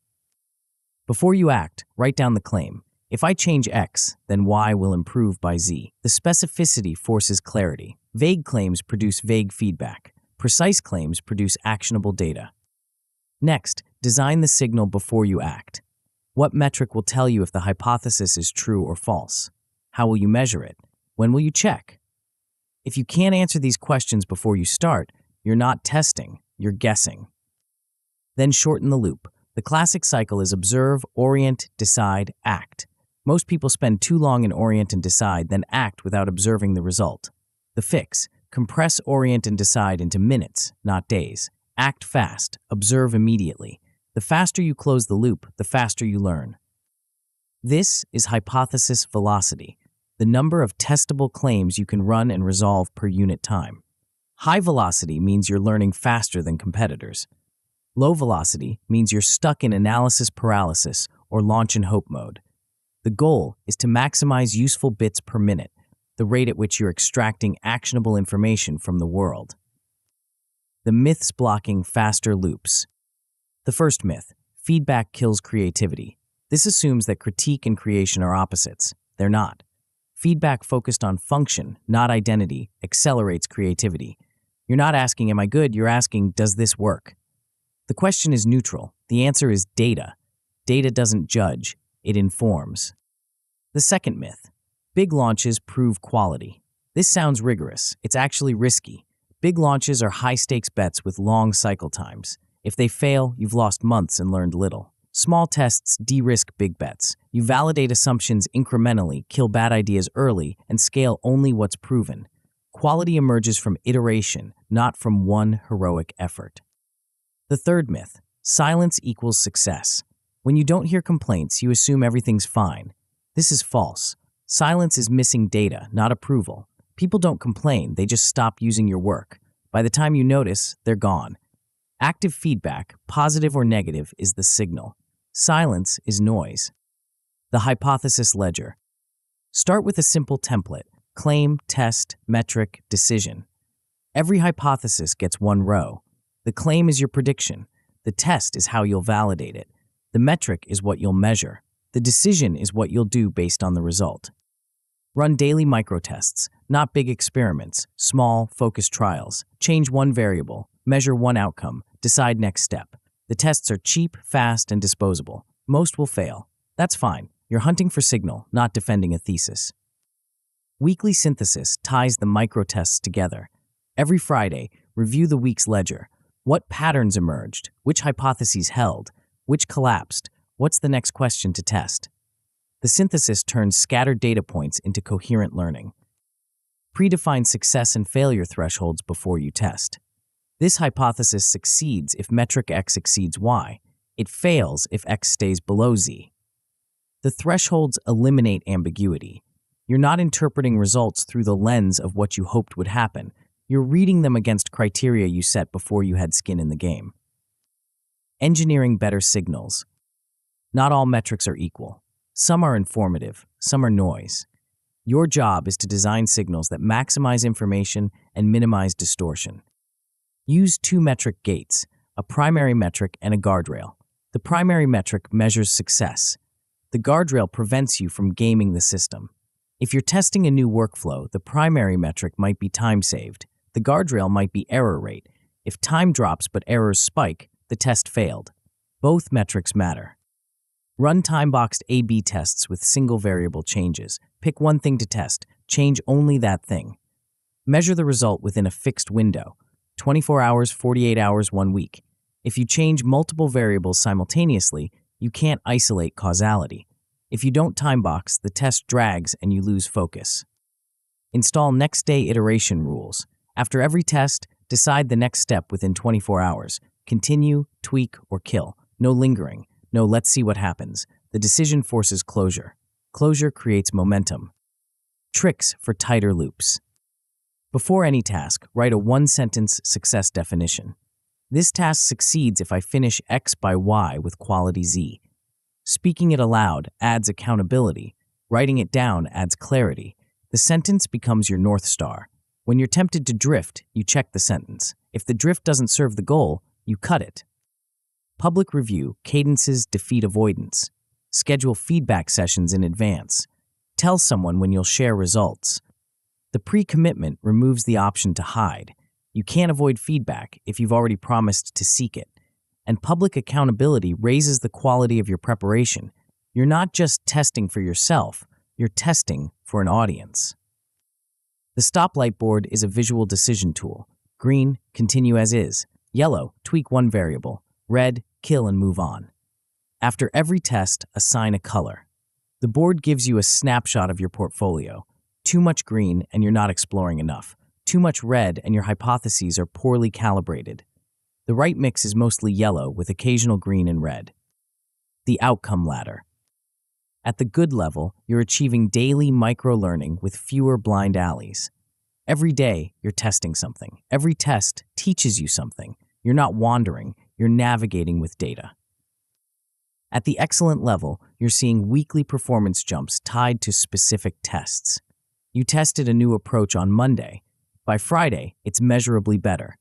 Before you act, write down the claim. If I change X, then Y will improve by Z. The specificity forces clarity. Vague claims produce vague feedback. Precise claims produce actionable data. Next, design the signal before you act. What metric will tell you if the hypothesis is true or false? How will you measure it? When will you check? If you can't answer these questions before you start, you're not testing, you're guessing. Then shorten the loop. The classic cycle is observe, orient, decide, act. Most people spend too long in orient and decide, then act without observing the result. The fix: compress orient and decide into minutes, not days. Act fast, observe immediately. The faster you close the loop, the faster you learn. This is hypothesis velocity, the number of testable claims you can run and resolve per unit time. High velocity means you're learning faster than competitors. Low velocity means you're stuck in analysis paralysis or launch and hope mode. The goal is to maximize useful bits per minute, the rate at which you're extracting actionable information from the world. The myths blocking faster loops. The first myth: feedback kills creativity. This assumes that critique and creation are opposites. They're not. Feedback focused on function, not identity, accelerates creativity. You're not asking, am I good? You're asking, does this work? The question is neutral. The answer is data. Data doesn't judge, it informs. The second myth: big launches prove quality. This sounds rigorous. It's actually risky. Big launches are high-stakes bets with long cycle times. If they fail, you've lost months and learned little. Small tests de-risk big bets. You validate assumptions incrementally, kill bad ideas early, and scale only what's proven. Quality emerges from iteration, not from one heroic effort. The third myth: silence equals success. When you don't hear complaints, you assume everything's fine. This is false. Silence is missing data, not approval. People don't complain, they just stop using your work. By the time you notice, they're gone. Active feedback, positive or negative, is the signal. Silence is noise. The hypothesis ledger. Start with a simple template: claim, test, metric, decision. Every hypothesis gets one row. The claim is your prediction. The test is how you'll validate it. The metric is what you'll measure. The decision is what you'll do based on the result. Run daily microtests, not big experiments, small, focused trials. Change one variable, measure one outcome, decide next step. The tests are cheap, fast, and disposable. Most will fail. That's fine. You're hunting for signal, not defending a thesis. Weekly synthesis ties the microtests together. Every Friday, review the week's ledger. What patterns emerged? Which hypotheses held? Which collapsed? What's the next question to test? The synthesis turns scattered data points into coherent learning. Predefine success and failure thresholds before you test. This hypothesis succeeds if metric X exceeds Y. It fails if X stays below Z. The thresholds eliminate ambiguity. You're not interpreting results through the lens of what you hoped would happen. You're reading them against criteria you set before you had skin in the game. Engineering better signals. Not all metrics are equal. Some are informative, some are noise. Your job is to design signals that maximize information and minimize distortion. Use two metric gates, a primary metric and a guardrail. The primary metric measures success. The guardrail prevents you from gaming the system. If you're testing a new workflow, the primary metric might be time saved. The guardrail might be error rate. If time drops but errors spike, the test failed. Both metrics matter. Run time-boxed A/B tests with single variable changes. Pick one thing to test. Change only that thing. Measure the result within a fixed window. 24 hours, 48 hours, 1 week. If you change multiple variables simultaneously, you can't isolate causality. If you don't time-box, the test drags and you lose focus. Install next-day iteration rules. After every test, decide the next step within 24 hours. Continue, tweak, or kill. No lingering. No, let's see what happens. The decision forces closure. Closure creates momentum. Tricks for tighter loops. Before any task, write a one-sentence success definition. This task succeeds if I finish X by Y with quality Z. Speaking it aloud adds accountability. Writing it down adds clarity. The sentence becomes your North Star. When you're tempted to drift, you check the sentence. If the drift doesn't serve the goal, you cut it. Public review cadences defeat avoidance. Schedule feedback sessions in advance. Tell someone when you'll share results. The pre-commitment removes the option to hide. You can't avoid feedback if you've already promised to seek it. And public accountability raises the quality of your preparation. You're not just testing for yourself, you're testing for an audience. The stoplight board is a visual decision tool. Green, continue as is. Yellow, tweak one variable. Red, kill and move on. After every test, assign a color. The board gives you a snapshot of your portfolio. Too much green and you're not exploring enough. Too much red and your hypotheses are poorly calibrated. The right mix is mostly yellow with occasional green and red. The outcome ladder. At the good level, you're achieving daily micro-learning with fewer blind alleys. Every day, you're testing something. Every test teaches you something. You're not wandering, you're navigating with data. At the excellent level, you're seeing weekly performance jumps tied to specific tests. You tested a new approach on Monday. By Friday, it's measurably better.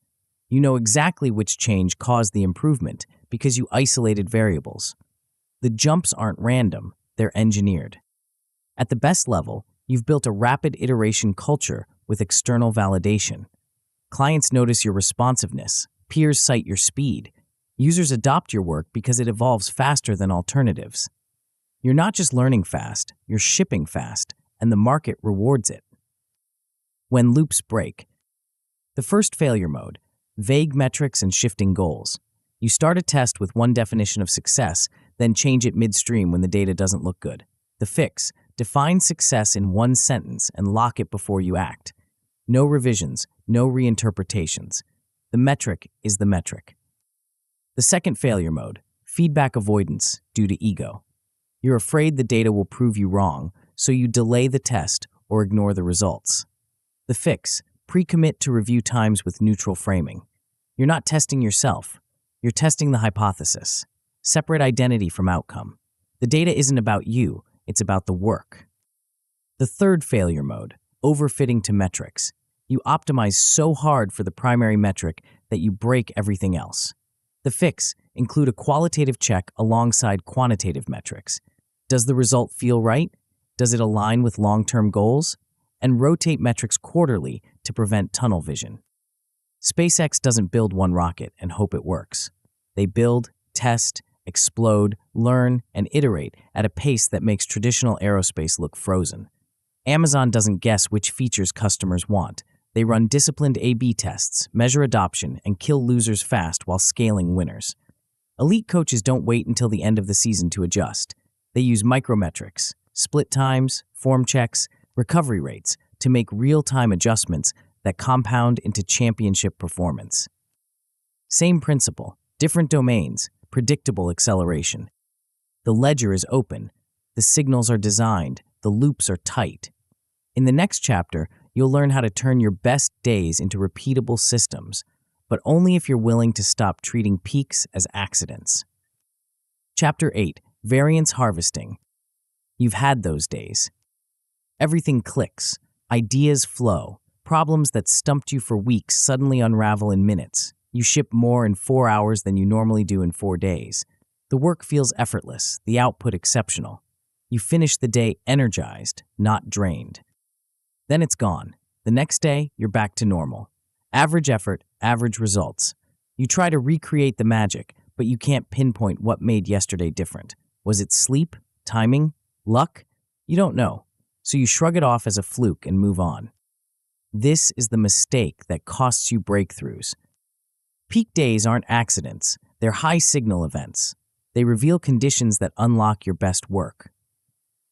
You know exactly which change caused the improvement because you isolated variables. The jumps aren't random, they're engineered. At the best level, you've built a rapid iteration culture with external validation. Clients notice your responsiveness. Peers cite your speed. Users adopt your work because it evolves faster than alternatives. You're not just learning fast, you're shipping fast, and the market rewards it. When loops break. The first failure mode, vague metrics and shifting goals. You start a test with one definition of success, then change it midstream when the data doesn't look good. The fix, define success in one sentence and lock it before you act. No revisions, no reinterpretations. The metric is the metric. The second failure mode, feedback avoidance due to ego. You're afraid the data will prove you wrong, so you delay the test or ignore the results. The fix, pre-commit to review times with neutral framing. You're not testing yourself, you're testing the hypothesis. Separate identity from outcome. The data isn't about you, it's about the work. The third failure mode, overfitting to metrics. You optimize so hard for the primary metric that you break everything else. The fix, include a qualitative check alongside quantitative metrics. Does the result feel right? Does it align with long-term goals? And rotate metrics quarterly to prevent tunnel vision. SpaceX doesn't build one rocket and hope it works. They build, test, explode, learn, and iterate at a pace that makes traditional aerospace look frozen. Amazon doesn't guess which features customers want. They run disciplined A/B tests, measure adoption, and kill losers fast while scaling winners. Elite coaches don't wait until the end of the season to adjust. They use micrometrics, split times, form checks, recovery rates to make real-time adjustments that compound into championship performance. Same principle, different domains, predictable acceleration. The ledger is open, the signals are designed, the loops are tight. In the next chapter, you'll learn how to turn your best days into repeatable systems, but only if you're willing to stop treating peaks as accidents. Chapter 8, Variance Harvesting. You've had those days. Everything clicks, ideas flow, problems that stumped you for weeks suddenly unravel in minutes. You ship more in 4 hours than you normally do in 4 days. The work feels effortless, the output exceptional. You finish the day energized, not drained. Then it's gone. The next day, you're back to normal. Average effort, average results. You try to recreate the magic, but you can't pinpoint what made yesterday different. Was it sleep? Timing? Luck? You don't know. So you shrug it off as a fluke and move on. This is the mistake that costs you breakthroughs. Peak days aren't accidents. They're high-signal events. They reveal conditions that unlock your best work.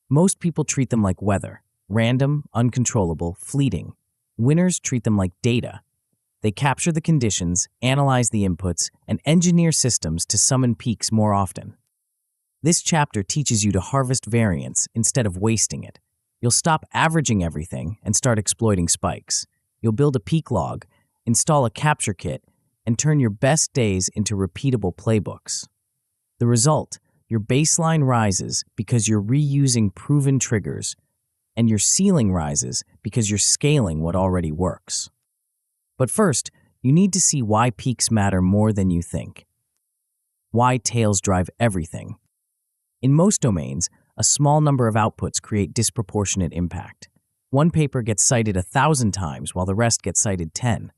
Most people treat them like weather. Random, uncontrollable, fleeting. Winners treat them like data. They capture the conditions, analyze the inputs, and engineer systems to summon peaks more often. This chapter teaches you to harvest variance instead of wasting it. You'll stop averaging everything and start exploiting spikes. You'll build a peak log, install a capture kit, and turn your best days into repeatable playbooks. The result, your baseline rises because you're reusing proven triggers, and your ceiling rises because you're scaling what already works. But first, you need to see why peaks matter more than you think. Why tails drive everything. In most domains, a small number of outputs create disproportionate impact. One paper gets cited 1,000 times while the rest gets cited 10.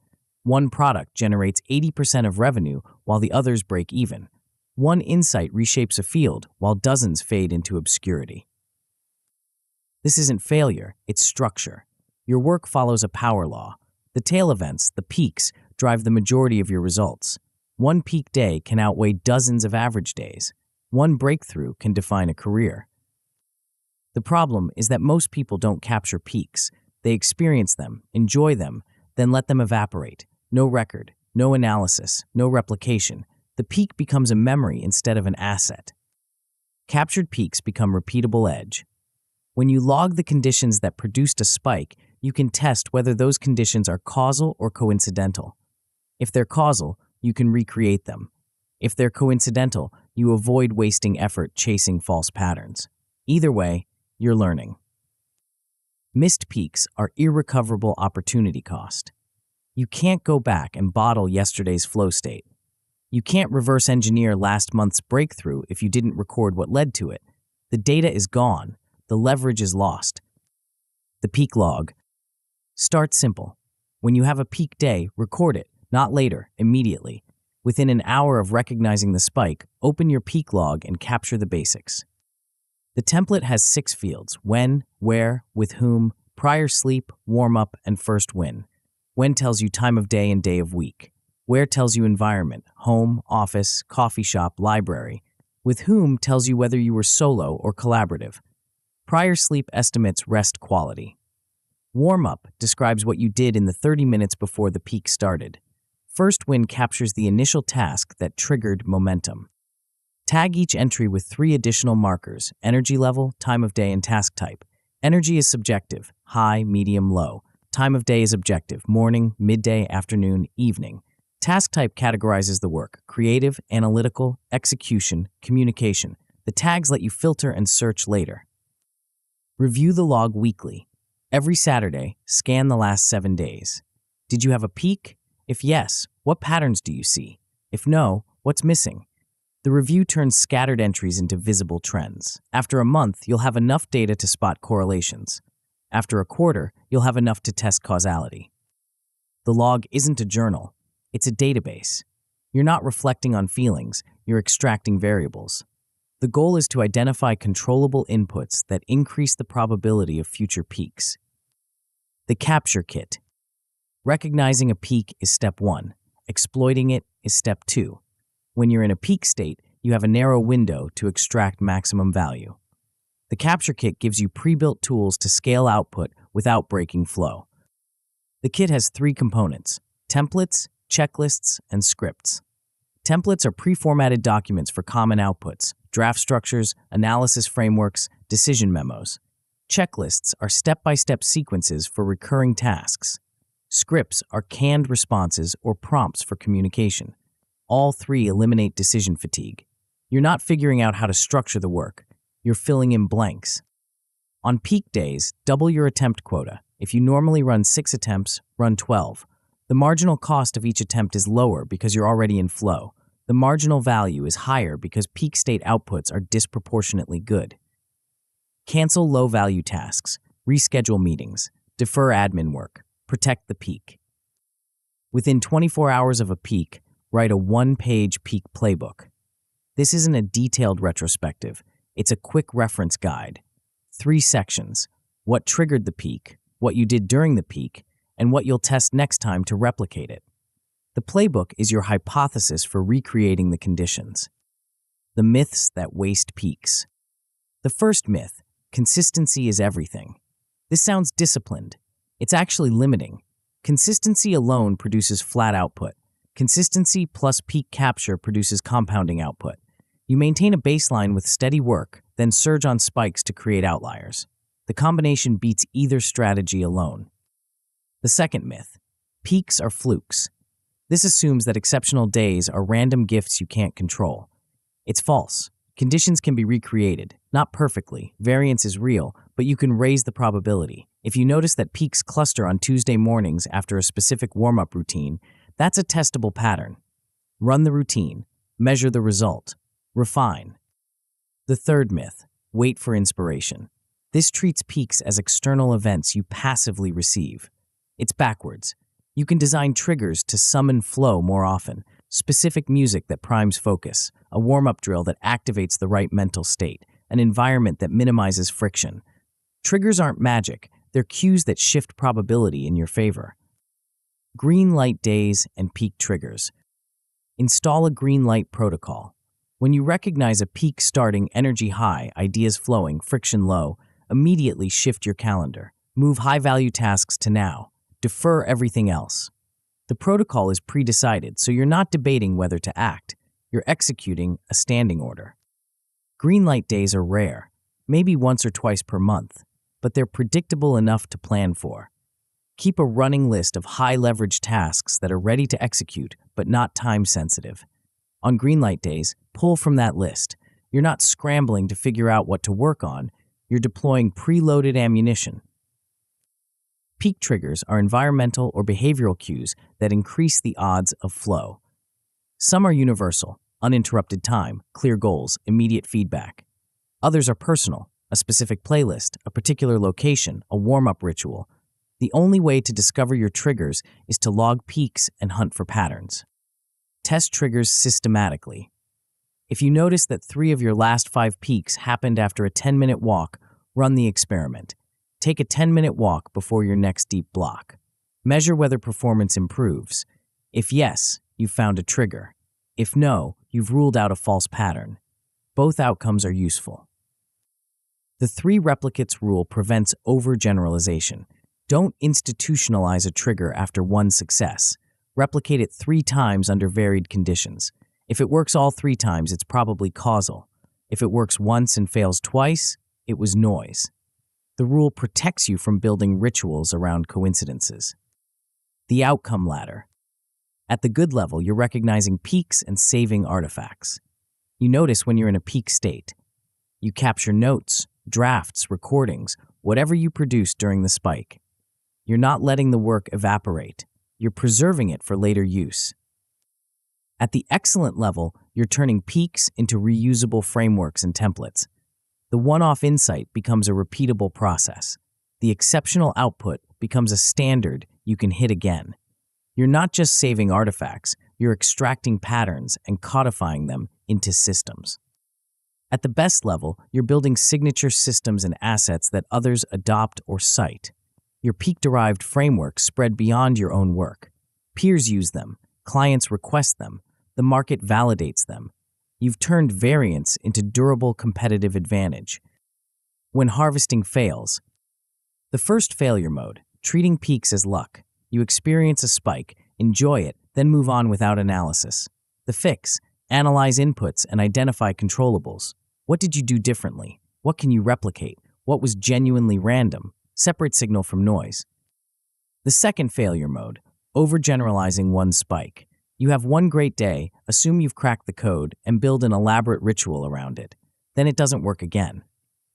One product generates 80% of revenue while the others break even. One insight reshapes a field while dozens fade into obscurity. This isn't failure, it's structure. Your work follows a power law. The tail events, the peaks, drive the majority of your results. One peak day can outweigh dozens of average days. One breakthrough can define a career. The problem is that most people don't capture peaks. They experience them, enjoy them, then let them evaporate. No record, no analysis, no replication. The peak becomes a memory instead of an asset. Captured peaks become repeatable edge. When you log the conditions that produced a spike, you can test whether those conditions are causal or coincidental. If they're causal, you can recreate them. If they're coincidental, you avoid wasting effort chasing false patterns. Either way, you're learning. Missed peaks are irrecoverable opportunity cost. You can't go back and bottle yesterday's flow state. You can't reverse engineer last month's breakthrough if you didn't record what led to it. The data is gone. The leverage is lost. The peak log. Start simple. When you have a peak day, record it, not later, immediately. Within an hour of recognizing the spike, open your peak log and capture the basics. The template has 6 fields: when, where, with whom, prior sleep, warm-up, and first win. When tells you time of day and day of week. Where tells you environment, home, office, coffee shop, library. With whom tells you whether you were solo or collaborative. Prior sleep estimates rest quality. Warm-up describes what you did in the 30 minutes before the peak started. First win captures the initial task that triggered momentum. Tag each entry with 3 additional markers: energy level, time of day, and task type. Energy is subjective: high, medium, low. Time of day is objective: morning, midday, afternoon, evening. Task type categorizes the work: creative, analytical, execution, communication. The tags let you filter and search later. Review the log weekly. Every Saturday, scan the last 7 days. Did you have a peak? If yes, what patterns do you see? If no, what's missing? The review turns scattered entries into visible trends. After a month, you'll have enough data to spot correlations. After a quarter, you'll have enough to test causality. The log isn't a journal. It's a database. You're not reflecting on feelings, you're extracting variables. The goal is to identify controllable inputs that increase the probability of future peaks. The capture kit. Recognizing a peak is step 1. Exploiting it is step 2. When you're in a peak state, you have a narrow window to extract maximum value. The capture kit gives you pre-built tools to scale output without breaking flow. The kit has 3 components: templates, checklists, and scripts. Templates are pre-formatted documents for common outputs, draft structures, analysis frameworks, decision memos. Checklists are step-by-step sequences for recurring tasks. Scripts are canned responses or prompts for communication. All three eliminate decision fatigue. You're not figuring out how to structure the work. You're filling in blanks. On peak days, double your attempt quota. If you normally run 6 attempts, run 12. The marginal cost of each attempt is lower because you're already in flow. The marginal value is higher because peak state outputs are disproportionately good. Cancel low-value tasks, reschedule meetings, defer admin work, protect the peak. Within 24 hours of a peak, write a 1-page peak playbook. This isn't a detailed retrospective. It's a quick reference guide. 3 sections: what triggered the peak, what you did during the peak, and what you'll test next time to replicate it. The playbook is your hypothesis for recreating the conditions. The myths that waste peaks. The first myth: consistency is everything. This sounds disciplined. It's actually limiting. Consistency alone produces flat output. Consistency plus peak capture produces compounding output. You maintain a baseline with steady work, then surge on spikes to create outliers. The combination beats either strategy alone. The second myth: peaks are flukes. This assumes that exceptional days are random gifts you can't control. It's false. Conditions can be recreated, not perfectly. Variance is real, but you can raise the probability. If you notice that peaks cluster on Tuesday mornings after a specific warm-up routine, that's a testable pattern. Run the routine, measure the result, refine. The third myth: wait for inspiration. This treats peaks as external events you passively receive. It's backwards. You can design triggers to summon flow more often, specific music that primes focus, a warm-up drill that activates the right mental state, an environment that minimizes friction. Triggers aren't magic, they're cues that shift probability in your favor. Green light days and peak triggers. Install a green light protocol. When you recognize a peak starting, energy high, ideas flowing, friction low, immediately shift your calendar. Move high-value tasks to now. Defer everything else. The protocol is pre-decided, so you're not debating whether to act. You're executing a standing order. Green light days are rare, maybe once or twice per month, but they're predictable enough to plan for. Keep a running list of high-leverage tasks that are ready to execute, but not time-sensitive. On green light days, pull from that list. You're not scrambling to figure out what to work on. You're deploying preloaded ammunition. Peak triggers are environmental or behavioral cues that increase the odds of flow. Some are universal: uninterrupted time, clear goals, immediate feedback. Others are personal: a specific playlist, a particular location, a warm-up ritual. The only way to discover your triggers is to log peaks and hunt for patterns. Test triggers systematically. If you notice that 3 of your last 5 peaks happened after a 10-minute walk, run the experiment. Take a 10-minute walk before your next deep block. Measure whether performance improves. If yes, you've found a trigger. If no, you've ruled out a false pattern. Both outcomes are useful. The 3 replicates rule prevents overgeneralization. Don't institutionalize a trigger after one success. Replicate it 3 times under varied conditions. If it works all 3 times, it's probably causal. If it works once and fails twice, it was noise. The rule protects you from building rituals around coincidences. The outcome ladder. At the good level, you're recognizing peaks and saving artifacts. You notice when you're in a peak state. You capture notes, drafts, recordings, whatever you produce during the spike. You're not letting the work evaporate. You're preserving it for later use. At the excellent level, you're turning peaks into reusable frameworks and templates. The one-off insight becomes a repeatable process. The exceptional output becomes a standard you can hit again. You're not just saving artifacts, you're extracting patterns and codifying them into systems. At the best level, you're building signature systems and assets that others adopt or cite. Your peak-derived frameworks spread beyond your own work. Peers use them, clients request them, the market validates them. You've turned variance into durable competitive advantage. When harvesting fails. The first failure mode, treating peaks as luck. You experience a spike, enjoy it, then move on without analysis. The fix, analyze inputs and identify controllables. What did you do differently? What can you replicate? What was genuinely random? Separate signal from noise. The second failure mode, overgeneralizing one spike. You have one great day, assume you've cracked the code, and build an elaborate ritual around it. Then it doesn't work again.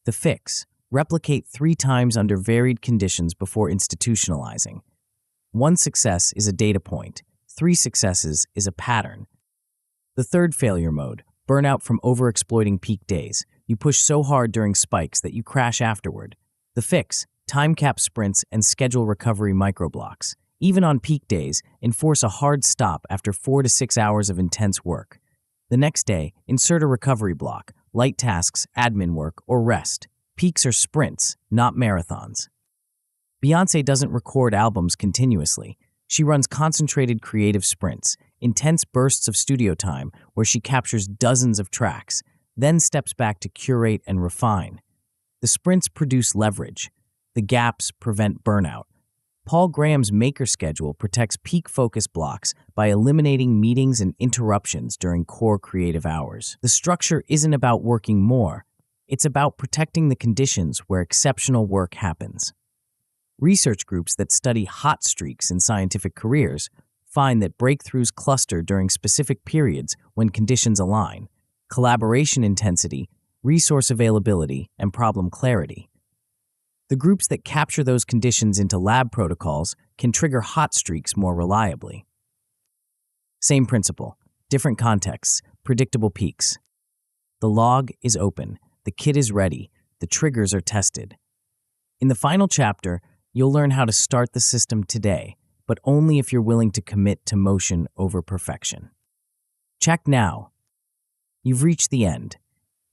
The fix, replicate 3 times under varied conditions before institutionalizing. 1 success is a data point. 3 successes is a pattern. The third failure mode, burnout from overexploiting peak days. You push so hard during spikes that you crash afterward. The fix, time cap sprints and schedule recovery microblocks. Even on peak days, enforce a hard stop after 4 to 6 hours of intense work. The next day, insert a recovery block, light tasks, admin work, or rest. Peaks are sprints, not marathons. Beyoncé doesn't record albums continuously. She runs concentrated creative sprints, intense bursts of studio time where she captures dozens of tracks, then steps back to curate and refine. The sprints produce leverage. The gaps prevent burnout. Paul Graham's maker schedule protects peak focus blocks by eliminating meetings and interruptions during core creative hours. The structure isn't about working more. It's about protecting the conditions where exceptional work happens. Research groups that study hot streaks in scientific careers find that breakthroughs cluster during specific periods when conditions align: collaboration intensity, resource availability, and problem clarity. The groups that capture those conditions into lab protocols can trigger hot streaks more reliably. Same principle, different contexts, predictable peaks. The log is open, the kit is ready, the triggers are tested. In the final chapter, you'll learn how to start the system today, but only if you're willing to commit to motion over perfection. Check now. You've reached the end,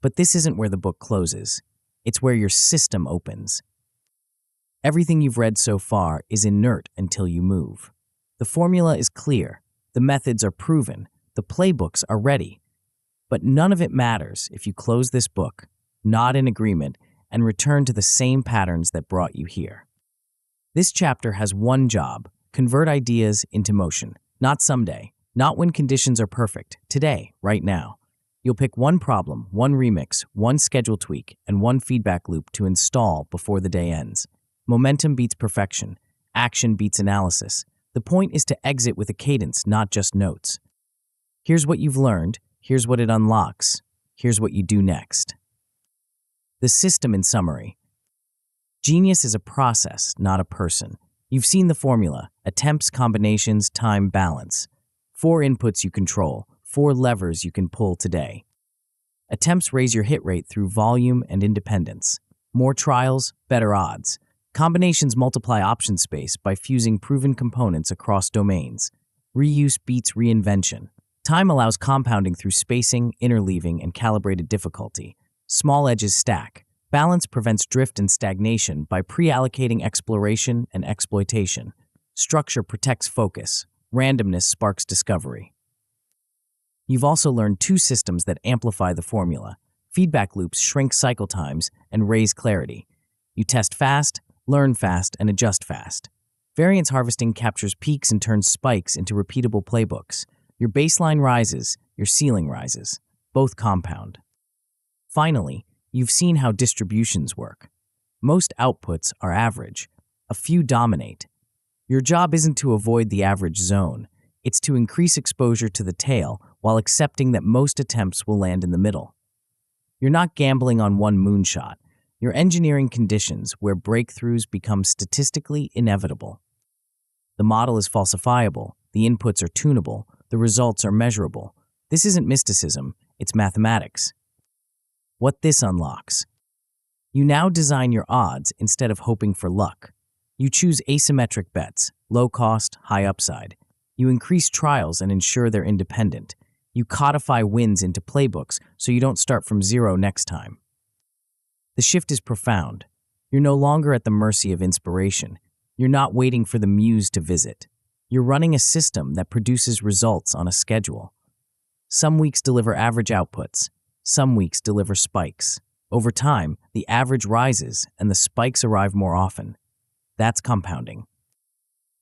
but this isn't where the book closes. It's where your system opens. Everything you've read so far is inert until you move. The formula is clear, the methods are proven, the playbooks are ready. But none of it matters if you close this book, nod in agreement, and return to the same patterns that brought you here. This chapter has one job: convert ideas into motion. Not someday, not when conditions are perfect, today, right now. You'll pick one problem, one remix, one schedule tweak, and one feedback loop to install before the day ends. Momentum beats perfection. Action beats analysis. The point is to exit with a cadence, not just notes. Here's what you've learned. Here's what it unlocks. Here's what you do next. The system in summary. Genius is a process, not a person. You've seen the formula: attempts, combinations, time, balance. 4 inputs you control, 4 levers you can pull today. Attempts raise your hit rate through volume and independence. More trials, better odds. Combinations multiply option space by fusing proven components across domains. Reuse beats reinvention. Time allows compounding through spacing, interleaving, and calibrated difficulty. Small edges stack. Balance prevents drift and stagnation by pre-allocating exploration and exploitation. Structure protects focus. Randomness sparks discovery. You've also learned 2 systems that amplify the formula. Feedback loops shrink cycle times and raise clarity. You test fast, learn fast, and adjust fast. Variance harvesting captures peaks and turns spikes into repeatable playbooks. Your baseline rises, your ceiling rises. Both compound. Finally, you've seen how distributions work. Most outputs are average. A few dominate. Your job isn't to avoid the average zone. It's to increase exposure to the tail while accepting that most attempts will land in the middle. You're not gambling on one moonshot. You're engineering conditions where breakthroughs become statistically inevitable. The model is falsifiable, the inputs are tunable, the results are measurable. This isn't mysticism, it's mathematics. What this unlocks: you now design your odds instead of hoping for luck. You choose asymmetric bets, low cost, high upside. You increase trials and ensure they're independent. You codify wins into playbooks so you don't start from zero next time. The shift is profound. You're no longer at the mercy of inspiration. You're not waiting for the muse to visit. You're running a system that produces results on a schedule. Some weeks deliver average outputs. Some weeks deliver spikes. Over time, the average rises and the spikes arrive more often. That's compounding.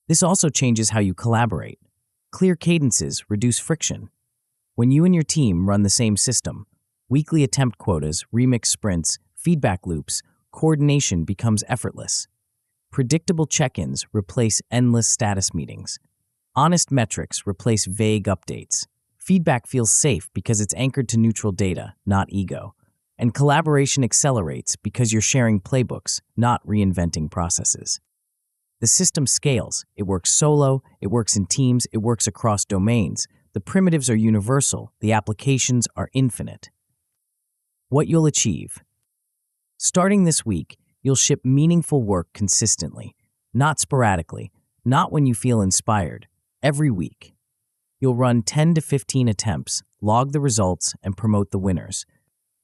This also changes how you collaborate. Clear cadences reduce friction. When you and your team run the same system, weekly attempt quotas, remix sprints, feedback loops, coordination becomes effortless. Predictable check-ins replace endless status meetings. Honest metrics replace vague updates. Feedback feels safe because it's anchored to neutral data, not ego. And collaboration accelerates because you're sharing playbooks, not reinventing processes. The system scales. It works solo, it works in teams, it works across domains. The primitives are universal, the applications are infinite. What you'll achieve. Starting this week, you'll ship meaningful work consistently, not sporadically, not when you feel inspired, every week. You'll run 10 to 15 attempts, log the results, and promote the winners.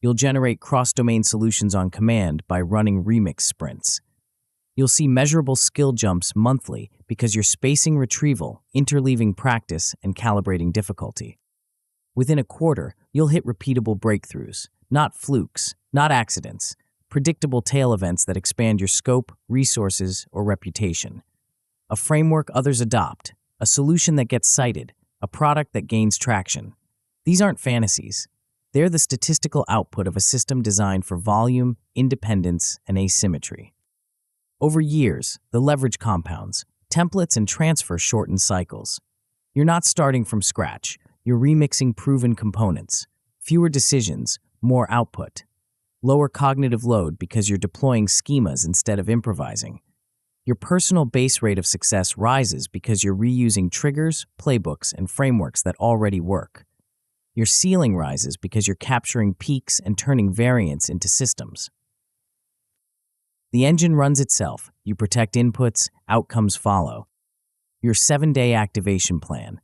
You'll generate cross-domain solutions on command by running remix sprints. You'll see measurable skill jumps monthly because you're spacing retrieval, interleaving practice, and calibrating difficulty. Within a quarter, you'll hit repeatable breakthroughs, not flukes, not accidents, predictable tail events that expand your scope, resources, or reputation. A framework others adopt, a solution that gets cited, a product that gains traction. These aren't fantasies. They're the statistical output of a system designed for volume, independence, and asymmetry. Over years, the leverage compounds. Templates and transfer shorten cycles. You're not starting from scratch. You're remixing proven components. Fewer decisions, more output. Lower cognitive load because you're deploying schemas instead of improvising. Your personal base rate of success rises because you're reusing triggers, playbooks, and frameworks that already work. Your ceiling rises because you're capturing peaks and turning variance into systems. The engine runs itself. You protect inputs, outcomes follow. Your 7-day activation plan.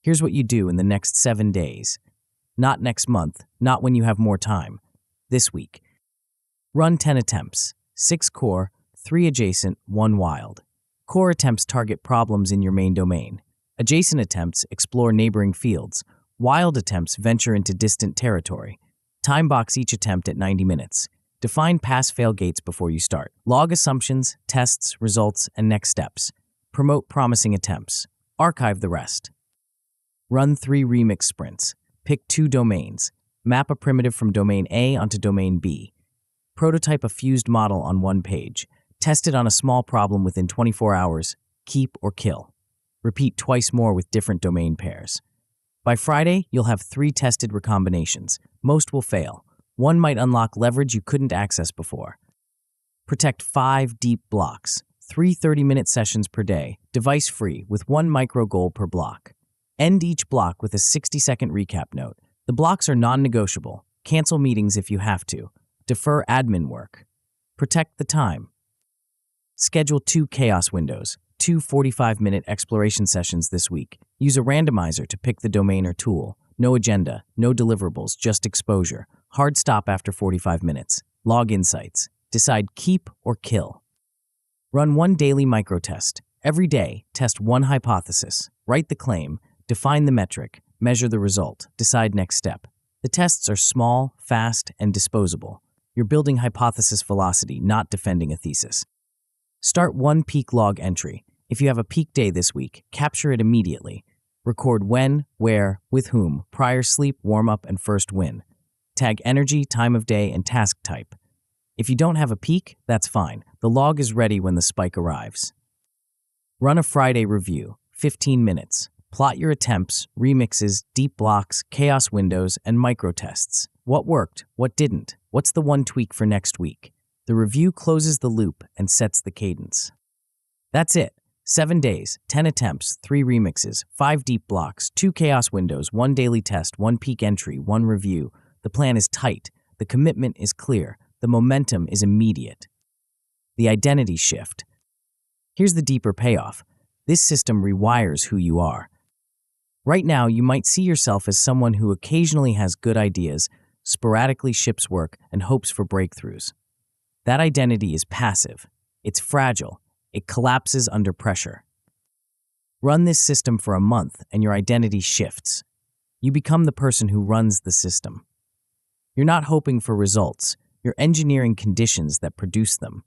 Here's what you do in the next 7 days. Not next month, not when you have more time. This week. Run 10 attempts, 6 core, 3 adjacent, 1 wild. Core attempts target problems in your main domain. Adjacent attempts explore neighboring fields. Wild attempts venture into distant territory. Time box each attempt at 90 minutes. Define pass-fail gates before you start. Log assumptions, tests, results, and next steps. Promote promising attempts. Archive the rest. Run 3 remix sprints. Pick 2 domains. Map a primitive from domain A onto domain B. Prototype a fused model on 1 page. Test it on a small problem within 24 hours. Keep or kill. Repeat twice more with different domain pairs. By Friday, you'll have 3 tested recombinations. Most will fail. 1 might unlock leverage you couldn't access before. Protect 5 deep blocks. 3 30-minute sessions per day, device-free, with 1 micro goal per block. End each block with a 60-second recap note. The blocks are non-negotiable. Cancel meetings if you have to. Defer admin work. Protect the time. Schedule 2 chaos windows, 2 45-minute exploration sessions this week. Use a randomizer to pick the domain or tool. No agenda, no deliverables, just exposure. Hard stop after 45 minutes. Log insights. Decide keep or kill. Run 1 daily microtest. Every day, test 1 hypothesis. Write the claim. Define the metric. Measure the result. Decide next step. The tests are small, fast, and disposable. You're building hypothesis velocity, not defending a thesis. Start 1 peak log entry. If you have a peak day this week, capture it immediately. Record when, where, with whom, prior sleep, warm-up, and first win. Tag energy, time of day, and task type. If you don't have a peak, that's fine. The log is ready when the spike arrives. Run a Friday review, 15 minutes. Plot your attempts, remixes, deep blocks, chaos windows, and microtests. What worked? What didn't? What's the 1 tweak for next week? The review closes the loop and sets the cadence. That's it. 7 days, 10 attempts, 3 remixes, 5 deep blocks, 2 chaos windows, 1 daily test, 1 peak entry, 1 review. The plan is tight. The commitment is clear. The momentum is immediate. The identity shift. Here's the deeper payoff. This system rewires who you are. Right now, you might see yourself as someone who occasionally has good ideas, sporadically ships work, and hopes for breakthroughs. That identity is passive. It's fragile. It collapses under pressure. Run this system for a month and your identity shifts. You become the person who runs the system. You're not hoping for results. You're engineering conditions that produce them.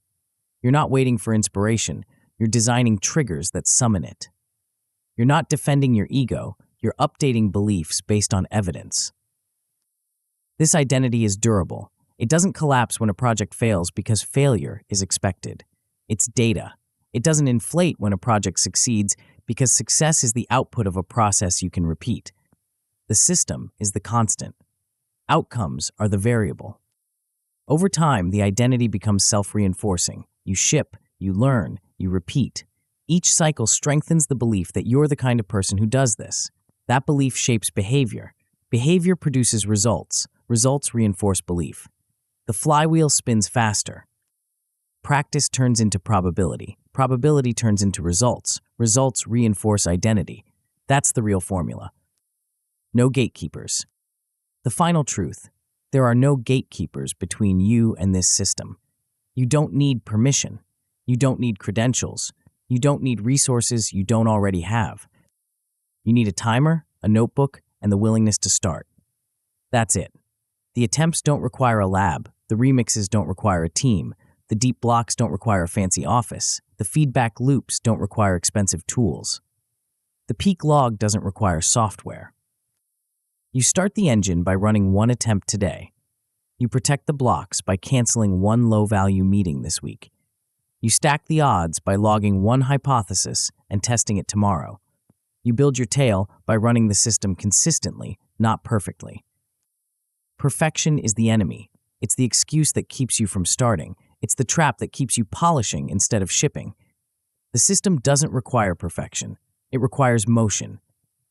You're not waiting for inspiration. You're designing triggers that summon it. You're not defending your ego. You're updating beliefs based on evidence. This identity is durable. It doesn't collapse when a project fails because failure is expected. It's data. It doesn't inflate when a project succeeds because success is the output of a process you can repeat. The system is the constant. Outcomes are the variable. Over time, the identity becomes self-reinforcing. You ship, you learn, you repeat. Each cycle strengthens the belief that you're the kind of person who does this. That belief shapes behavior. Behavior produces results. Results reinforce belief. The flywheel spins faster. Practice turns into probability. Probability turns into results. Results reinforce identity. That's the real formula. No gatekeepers. The final truth: there are no gatekeepers between you and this system. You don't need permission. You don't need credentials. You don't need resources you don't already have. You need a timer, a notebook, and the willingness to start. That's it. The attempts don't require a lab. The remixes don't require a team. The deep blocks don't require a fancy office. The feedback loops don't require expensive tools. The peak log doesn't require software. You start the engine by running one attempt today. You protect the blocks by canceling one low-value meeting this week. You stack the odds by logging one hypothesis and testing it tomorrow. You build your tail by running the system consistently, not perfectly. Perfection is the enemy. It's the excuse that keeps you from starting. It's the trap that keeps you polishing instead of shipping. The system doesn't require perfection. It requires motion.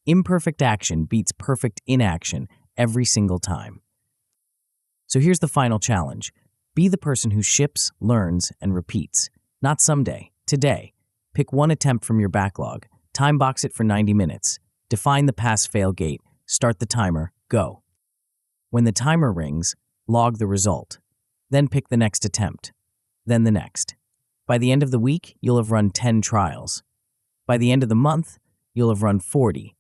Imperfect action beats perfect inaction every single time. So here's the final challenge. Be the person who ships, learns, and repeats. Not someday, today. Pick one attempt from your backlog. Time box it for 90 minutes. Define the pass-fail gate. Start the timer. Go. When the timer rings, log the result. Then pick the next attempt. Then the next. By the end of the week, you'll have run 10 trials. By the end of the month, you'll have run 40.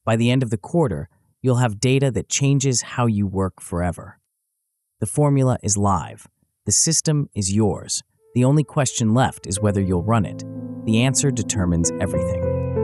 By the end of the quarter, you'll have data that changes how you work forever. The formula is live. The system is yours. The only question left is whether you'll run it. The answer determines everything.